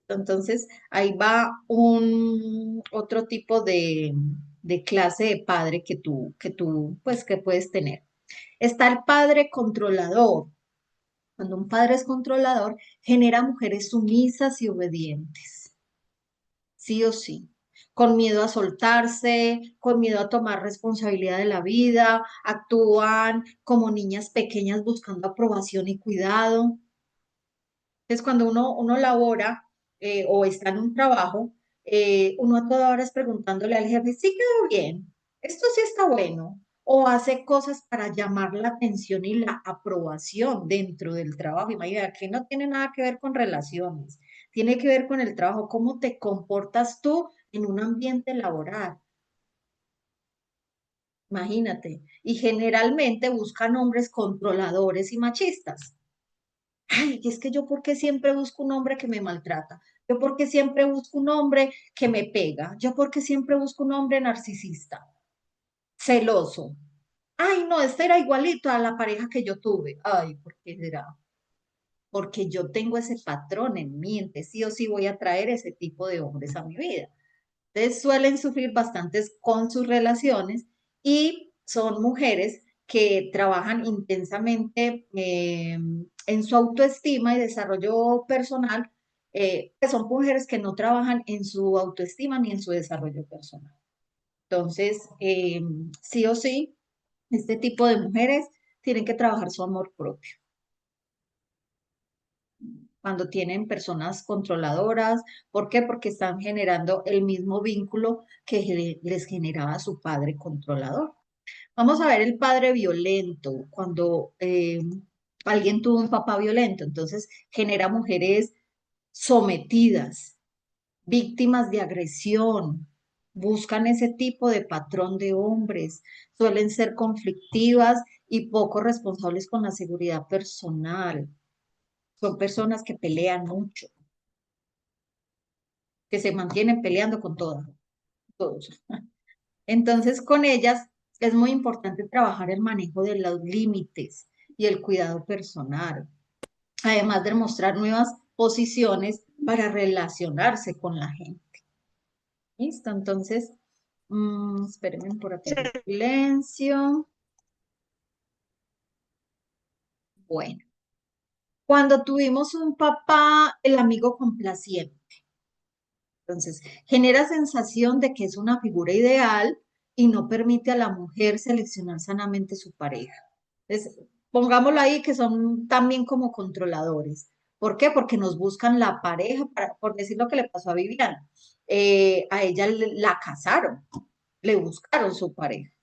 Entonces, ahí va un otro tipo de clase de padre pues, que puedes tener. Está el padre controlador. Cuando un padre es controlador, genera mujeres sumisas y obedientes, sí o sí, con miedo a soltarse, con miedo a tomar responsabilidad de la vida, actúan como niñas pequeñas buscando aprobación y cuidado. Entonces, cuando uno labora o está en un trabajo, uno a toda hora es preguntándole al jefe, ¿sí quedó bien? ¿Esto sí está bueno? O hace cosas para llamar la atención y la aprobación dentro del trabajo. Imagina que no tiene nada que ver con relaciones, tiene que ver con el trabajo, cómo te comportas tú en un ambiente laboral. Imagínate. Y generalmente buscan hombres controladores y machistas. Ay, y es que yo porque siempre busco un hombre que me maltrata, yo porque siempre busco un hombre que me pega, yo porque siempre busco un hombre narcisista, celoso. Ay, no, este era igualito a la pareja que yo tuve. Ay, ¿por qué será? Porque yo tengo ese patrón en mí, entonces sí o sí voy a traer ese tipo de hombres a mi vida. Entonces suelen sufrir bastantes con sus relaciones y son mujeres que trabajan intensamente en su autoestima y desarrollo personal, que son mujeres que no trabajan en su autoestima ni en su desarrollo personal. Entonces, sí o sí, este tipo de mujeres tienen que trabajar su amor propio. Cuando tienen personas controladoras, ¿por qué? Porque están generando el mismo vínculo que les generaba su padre controlador. Vamos a ver el padre violento, cuando alguien tuvo un papá violento, entonces genera mujeres sometidas, víctimas de agresión, buscan ese tipo de patrón de hombres, suelen ser conflictivas y poco responsables con la seguridad personal. Son personas que pelean mucho, que se mantienen peleando con todas, todos. Entonces, con ellas es muy importante trabajar el manejo de los límites y el cuidado personal, además de mostrar nuevas posiciones para relacionarse con la gente. ¿Listo? Entonces, espérenme por aquí el silencio. Bueno, cuando tuvimos un papá, el amigo complaciente. Entonces, genera sensación de que es una figura ideal y no permite a la mujer seleccionar sanamente su pareja. Entonces, pongámoslo ahí que son también como controladores. ¿Por qué? Porque nos buscan la pareja, por decir lo que le pasó a Viviana. A ella la casaron, le buscaron su pareja.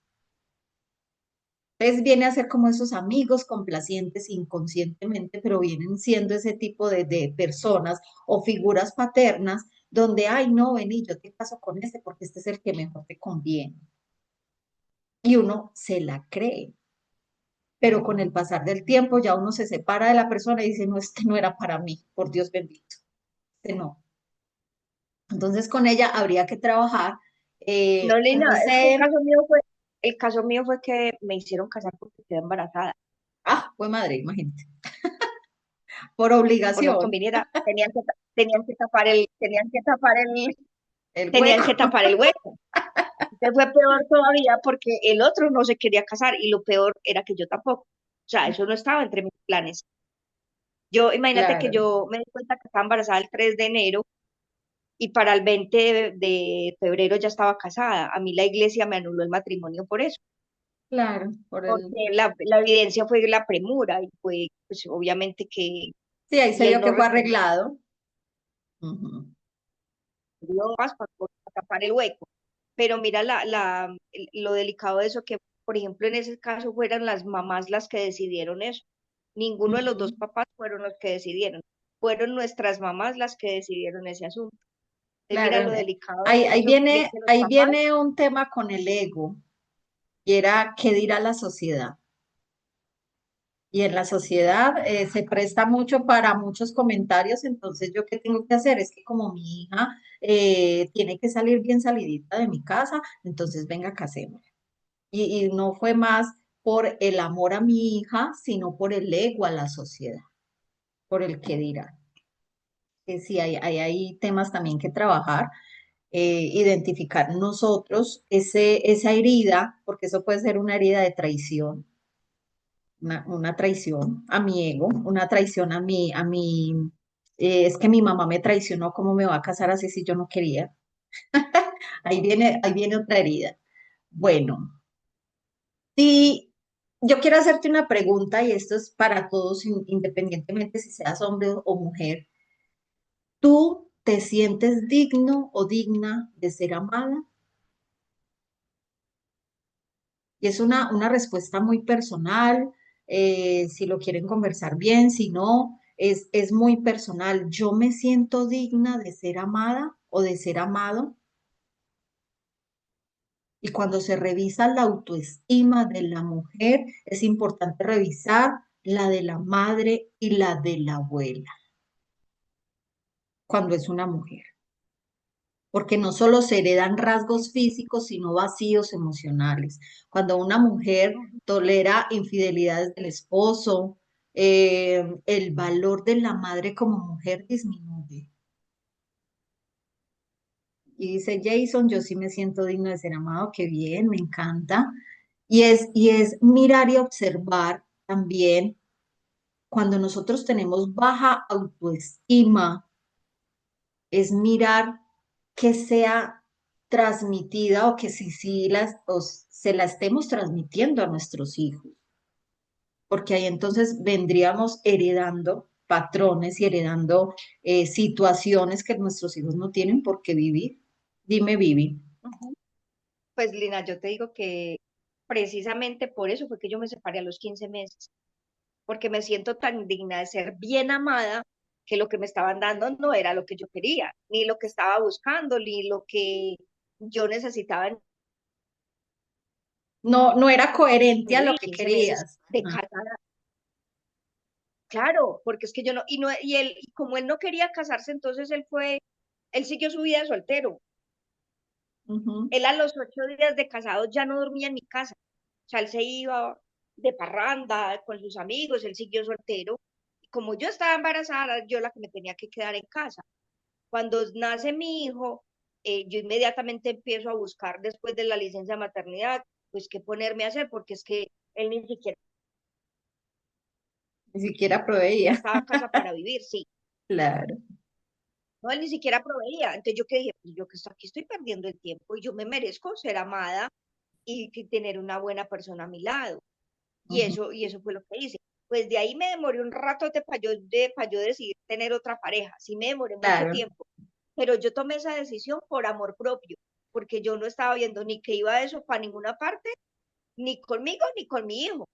Entonces viene a ser como esos amigos complacientes inconscientemente, pero vienen siendo ese tipo de personas o figuras paternas donde, ay, no, vení, yo te caso con este porque este es el que mejor te conviene. Y uno se la cree, pero con el pasar del tiempo ya uno se separa de la persona y dice, no, este no era para mí, por Dios bendito, este no. Entonces con ella habría que trabajar No, Lina, es que conocer, el caso mío fue que me hicieron casar porque quedé embarazada. fue madre, imagínate, por Por no obligación, conviniera, el tenían que hueco. tapar el hueco. Entonces fue peor todavía porque el otro no se quería casar y lo peor era que yo tampoco. O sea, eso no estaba entre mis planes. Yo, imagínate que Claro. yo me di cuenta que estaba embarazada el 3 de enero y para el 20 de febrero ya estaba casada. A mí la iglesia me anuló el matrimonio por eso, Claro, por porque el... la evidencia fue la premura y fue, pues obviamente que, Sí, ahí se y él vio no que fue respondió arreglado. Ujú, más para tapar el hueco. Pero mira lo delicado de eso, que por ejemplo en ese caso fueran las mamás las que decidieron eso. Ninguno de los dos ujú. papás fueron los que decidieron. Fueron nuestras mamás las que decidieron ese asunto. Entonces mira Claro, lo delicado ahí, de eso, de que los ahí papás, viene un tema con el ego, y era qué dirá la sociedad. Y en la sociedad se presta mucho para muchos comentarios, entonces yo qué tengo que hacer es que como mi hija tiene que salir bien salidita de mi casa, entonces venga, casemos. Y no fue más por el amor a mi hija, sino por el ego a la sociedad, por el que dirá. Que sí, hay temas también que trabajar, identificar nosotros esa herida, porque eso puede ser una herida de traición, una traición a mi ego, una traición es que mi mamá me traicionó, ¿cómo me va a casar así si yo no quería? Ahí viene otra herida. Bueno, si yo quiero hacerte una pregunta y esto es para todos, independientemente si seas hombre o mujer, ¿tú te sientes digno o digna de ser amada? Y es una respuesta muy personal, si lo quieren conversar bien, si no, es muy personal. Yo me siento digna de ser amada o de ser amado. Y cuando se revisa la autoestima de la mujer, es importante revisar la de la madre y la de la abuela, cuando es una mujer. Porque no solo se heredan rasgos físicos, sino vacíos emocionales. Cuando una mujer tolera infidelidades del esposo, el valor de la madre como mujer disminuye. Y dice Jason, yo sí me siento digno de ser amado, qué bien, me encanta. Y es mirar y observar también cuando nosotros tenemos baja autoestima, es mirar que sea transmitida o que sí se la estemos transmitiendo a nuestros hijos, porque ahí entonces vendríamos heredando patrones y heredando situaciones que nuestros hijos no tienen por qué vivir. Dime, Vivi. ujú. Pues Lina, yo te digo que precisamente por eso fue que yo me separé a los 15 meses, porque me siento tan digna de ser bien amada que lo que me estaban dando no era lo que yo quería, ni lo que estaba buscando, ni lo que yo necesitaba en No, no era coherente mi a lo vida, que 15 meses querías. de Ah, casada. Claro, porque es que yo no, y no, y él, y como él no quería casarse, entonces él siguió su vida de soltero. ujú. Él a los 8 días de casado ya no dormía en mi casa. O sea, él se iba de parranda con sus amigos, él siguió soltero. Y como yo estaba embarazada, yo la que me tenía que quedar en casa. Cuando nace mi hijo, yo inmediatamente empiezo a buscar después de la licencia de maternidad, pues qué ponerme a hacer, porque es que él ni siquiera Ni siquiera proveía. estaba en casa para vivir, sí. Claro. No, él ni siquiera proveía. Entonces yo que dije, pues yo que aquí estoy perdiendo el tiempo y yo me merezco ser amada y que tener una buena persona a mi lado. Ujú. Y eso fue lo que hice. Pues de ahí me demoré un rato para yo decidir tener otra pareja. Sí me demoré mucho Claro. tiempo, pero yo tomé esa decisión por amor propio, porque yo no estaba viendo ni que iba eso para ninguna parte, ni conmigo, ni con mi hijo,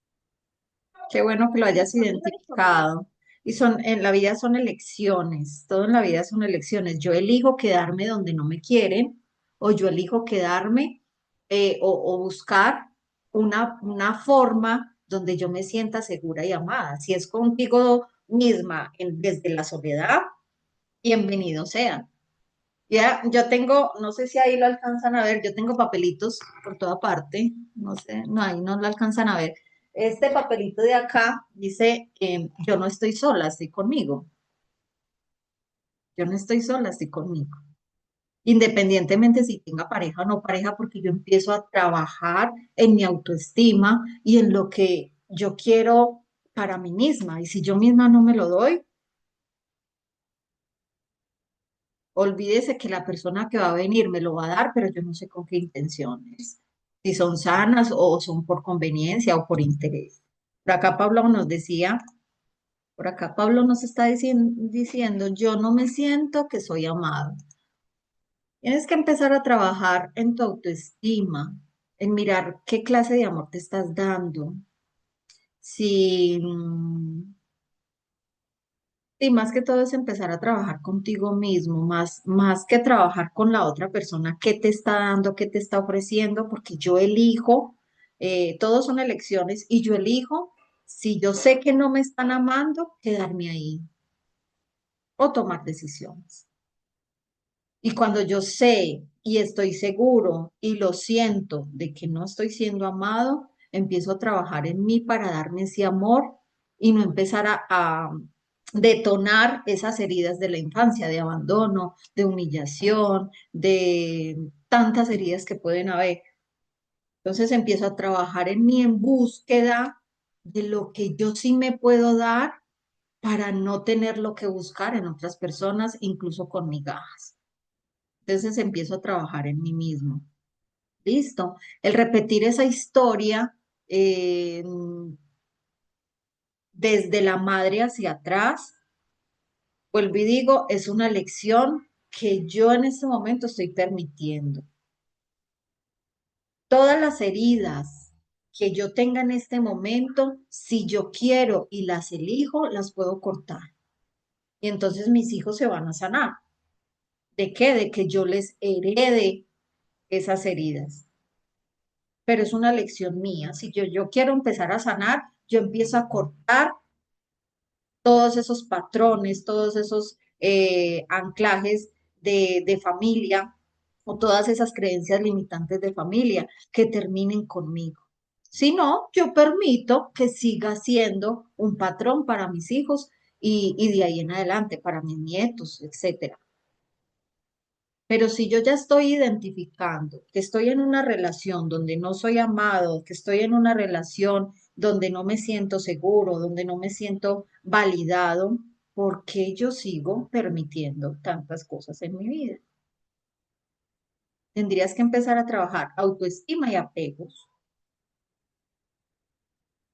Qué bueno que lo ni hayas conmigo, ni con mi hijo. identificado. Y en la vida son elecciones, todo en la vida son elecciones. Yo elijo quedarme donde no me quieren o yo elijo quedarme o buscar una forma donde yo me sienta segura y amada. Si es contigo misma desde la soledad, bienvenido sea. Ya, yo tengo, no sé si ahí lo alcanzan a ver, yo tengo papelitos por toda parte, no sé, no, ahí no lo alcanzan a ver. Este papelito de acá dice, yo no estoy sola, estoy conmigo. Yo no estoy sola, estoy conmigo. Independientemente si tenga pareja o no pareja, porque yo empiezo a trabajar en mi autoestima y en lo que yo quiero para mí misma. Y si yo misma no me lo doy, Olvídese que la persona que va a venir me lo va a dar, pero yo no sé con qué intenciones. Si son sanas o son por conveniencia o por interés. Por acá Pablo nos decía, por acá Pablo nos está diciendo, yo no me siento que soy amado. Tienes que empezar a trabajar en tu autoestima, en mirar qué clase de amor te estás dando. Si, y más que todo es empezar a trabajar contigo mismo, más que trabajar con la otra persona, qué te está dando, qué te está ofreciendo, porque yo elijo, todos son elecciones, y yo elijo, si yo sé que no me están amando, quedarme ahí o tomar decisiones. Y cuando yo sé y estoy seguro y lo siento de que no estoy siendo amado, empiezo a trabajar en mí para darme ese amor y no empezar a detonar esas heridas de la infancia, de abandono, de humillación, de tantas heridas que pueden haber. Entonces empiezo a trabajar en mí en búsqueda de lo que yo sí me puedo dar para no tenerlo que buscar en otras personas, incluso con migajas. Entonces empiezo a trabajar en mí mismo. Listo. El repetir esa historia eh, desde la madre hacia atrás, vuelvo y digo, es una lección que yo en este momento estoy permitiendo. Todas las heridas que yo tenga en este momento, si yo quiero y las elijo, las puedo cortar. Y entonces mis hijos se van a sanar. ¿De qué? De que yo les herede esas heridas. Pero es una lección mía. Si yo quiero empezar a sanar, yo empiezo a cortar todos esos patrones, todos esos anclajes de familia o todas esas creencias limitantes de familia que terminen conmigo. Si no, yo permito que siga siendo un patrón para mis hijos y de ahí en adelante para mis nietos, etcétera. Pero si yo ya estoy identificando que estoy en una relación donde no soy amado, que estoy en una relación donde no me siento seguro, donde no me siento validado, ¿por qué yo sigo permitiendo tantas cosas en mi vida? Tendrías que empezar a trabajar autoestima y apegos.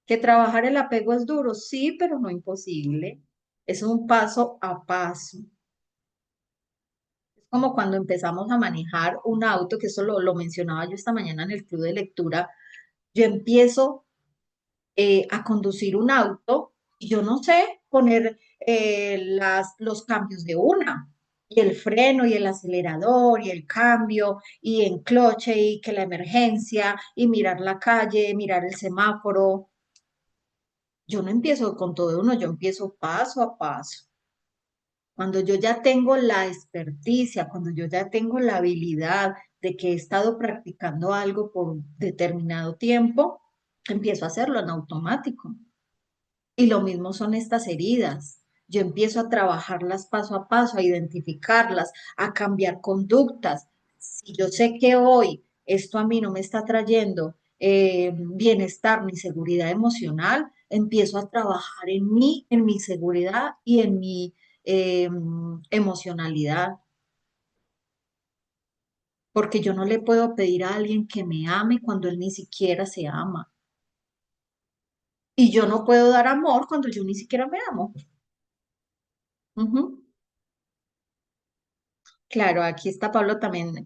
Que trabajar el apego es duro, sí, pero no imposible. Es un paso a paso. Es como cuando empezamos a manejar un auto, que eso lo mencionaba yo esta mañana en el club de lectura. Yo empiezo a conducir un auto y yo no sé poner los cambios de una, y el freno y el acelerador y el cambio y en cloche y que la emergencia y mirar la calle, mirar el semáforo. Yo no empiezo con todo de uno, yo empiezo paso a paso. Cuando yo ya tengo la experticia, cuando yo ya tengo la habilidad de que he estado practicando algo por determinado tiempo, empiezo a hacerlo en automático. Y lo mismo son estas heridas. Yo empiezo a trabajarlas paso a paso, a identificarlas, a cambiar conductas. Si yo sé que hoy esto a mí no me está trayendo bienestar ni seguridad emocional, empiezo a trabajar en mí, en mi seguridad y en mi eh, emocionalidad. Porque yo no le puedo pedir a alguien que me ame cuando él ni siquiera se ama. Y yo no puedo dar amor cuando yo ni siquiera me amo. Ujú. Claro, aquí está Pablo también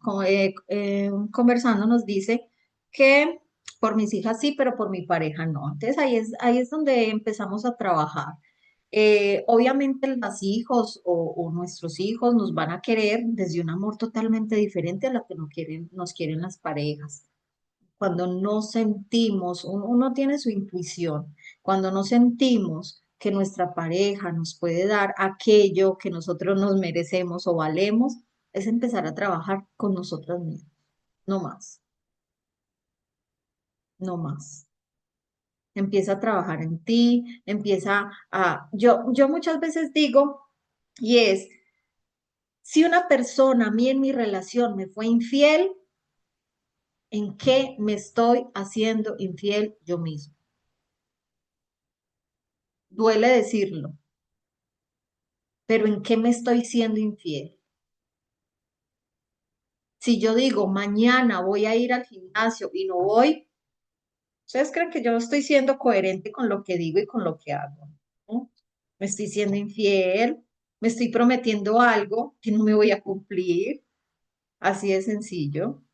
conversando, nos dice que por mis hijas sí, pero por mi pareja no. Entonces ahí es donde empezamos a trabajar. Obviamente los hijos o nuestros hijos nos van a querer desde un amor totalmente diferente a lo que nos quieren las parejas. Cuando no sentimos, uno tiene su intuición, cuando no sentimos que nuestra pareja nos puede dar aquello que nosotros nos merecemos o valemos, es empezar a trabajar con nosotras mismas, no más, no más. Empieza a trabajar en ti, yo muchas veces digo, y es, si una persona a mí en mi relación me fue infiel, ¿en qué me estoy haciendo infiel yo mismo? Duele decirlo, pero ¿en qué me estoy siendo infiel? Si yo digo, mañana voy a ir al gimnasio y no voy, ¿ustedes creen que yo estoy siendo coherente con lo que digo y con lo que hago? ¿No? Me estoy siendo infiel, me estoy prometiendo algo que no me voy a cumplir, así de sencillo.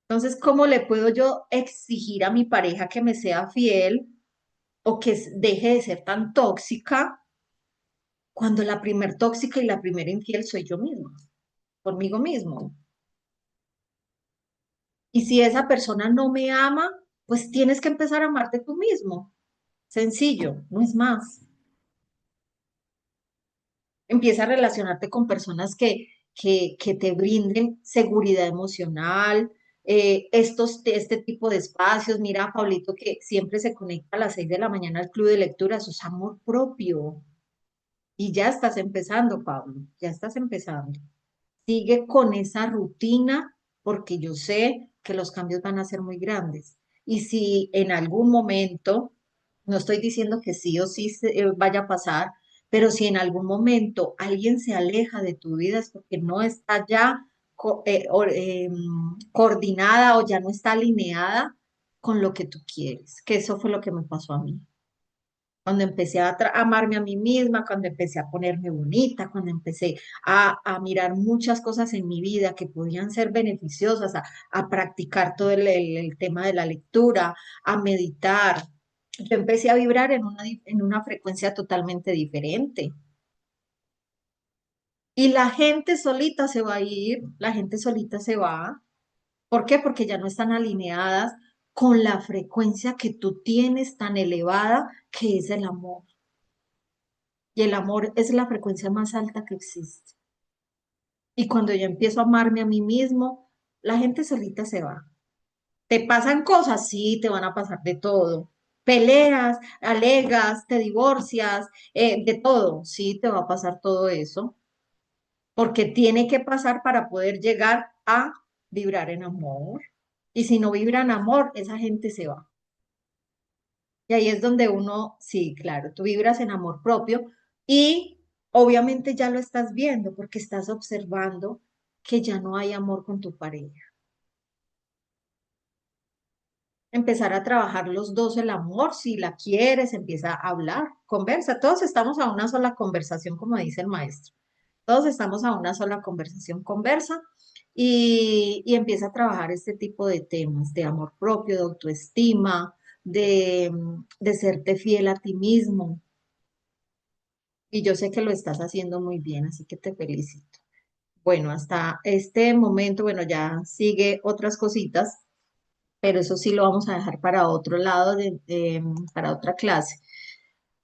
Entonces, ¿cómo le puedo yo exigir a mi pareja que me sea fiel o que deje de ser tan tóxica cuando la primer tóxica y la primera infiel soy yo misma, conmigo mismo? Y si esa persona no me ama, pues tienes que empezar a amarte tú mismo. Sencillo, no es más. Empieza a relacionarte con personas que te brinden seguridad emocional, este tipo de espacios. Mira a Pablito que siempre se conecta a las 6 de la mañana al club de lectura, eso es amor propio. Y ya estás empezando, Pablo, ya estás empezando. Sigue con esa rutina porque yo sé que los cambios van a ser muy grandes. Y si en algún momento, no estoy diciendo que sí o sí vaya a pasar, pero si en algún momento alguien se aleja de tu vida es porque no está ya coordinada o ya no está alineada con lo que tú quieres, que eso fue lo que me pasó a mí cuando empecé a amarme a mí misma, cuando empecé a ponerme bonita, cuando empecé a mirar muchas cosas en mi vida que podían ser beneficiosas, a practicar todo el tema de la lectura, a meditar. Yo empecé a vibrar en una frecuencia totalmente diferente. Y la gente solita se va a ir, la gente solita se va. ¿Por qué? Porque ya no están alineadas con la frecuencia que tú tienes tan elevada, que es el amor. Y el amor es la frecuencia más alta que existe. Y cuando yo empiezo a amarme a mí mismo, la gente solita se va. ¿Te pasan cosas? Sí, te van a pasar de todo. Peleas, alegas, te divorcias, de todo. Sí, te va a pasar todo eso. Porque tiene que pasar para poder llegar a vibrar en amor. Y si no vibra en amor, esa gente se va. Y ahí es donde uno, sí, claro, tú vibras en amor propio y obviamente ya lo estás viendo porque estás observando que ya no hay amor con tu pareja. Empezar a trabajar los dos el amor, si la quieres, empieza a hablar, conversa. Todos estamos a una sola conversación, como dice el maestro. Todos estamos a una sola conversación, conversa y empieza a trabajar este tipo de temas de amor propio, de autoestima, de serte fiel a ti mismo. Y yo sé que lo estás haciendo muy bien, así que te felicito. Bueno, hasta este momento, bueno, ya sigue otras cositas, pero eso sí lo vamos a dejar para otro lado, para otra clase.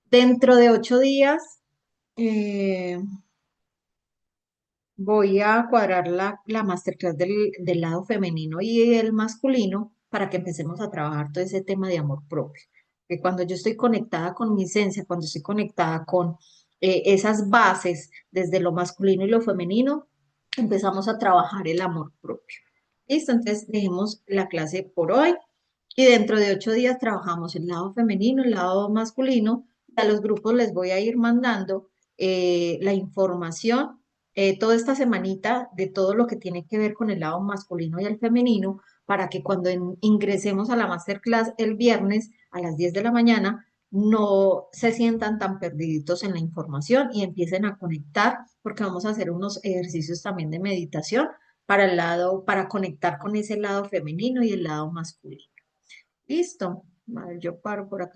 Dentro de 8 días eh, voy a cuadrar la masterclass del lado femenino y el masculino para que empecemos a trabajar todo ese tema de amor propio. Que cuando yo estoy conectada con mi esencia, cuando estoy conectada con esas bases desde lo masculino y lo femenino, empezamos a trabajar el amor propio. Listo, entonces dejemos la clase por hoy y dentro de 8 días trabajamos el lado femenino, el lado masculino. A los grupos les voy a ir mandando la información toda esta semanita de todo lo que tiene que ver con el lado masculino y el femenino para que cuando ingresemos a la masterclass el viernes a las 10 de la mañana no se sientan tan perdiditos en la información y empiecen a conectar porque vamos a hacer unos ejercicios también de meditación para el lado, para conectar con ese lado femenino y el lado masculino. Listo. Vale, yo paro por acá.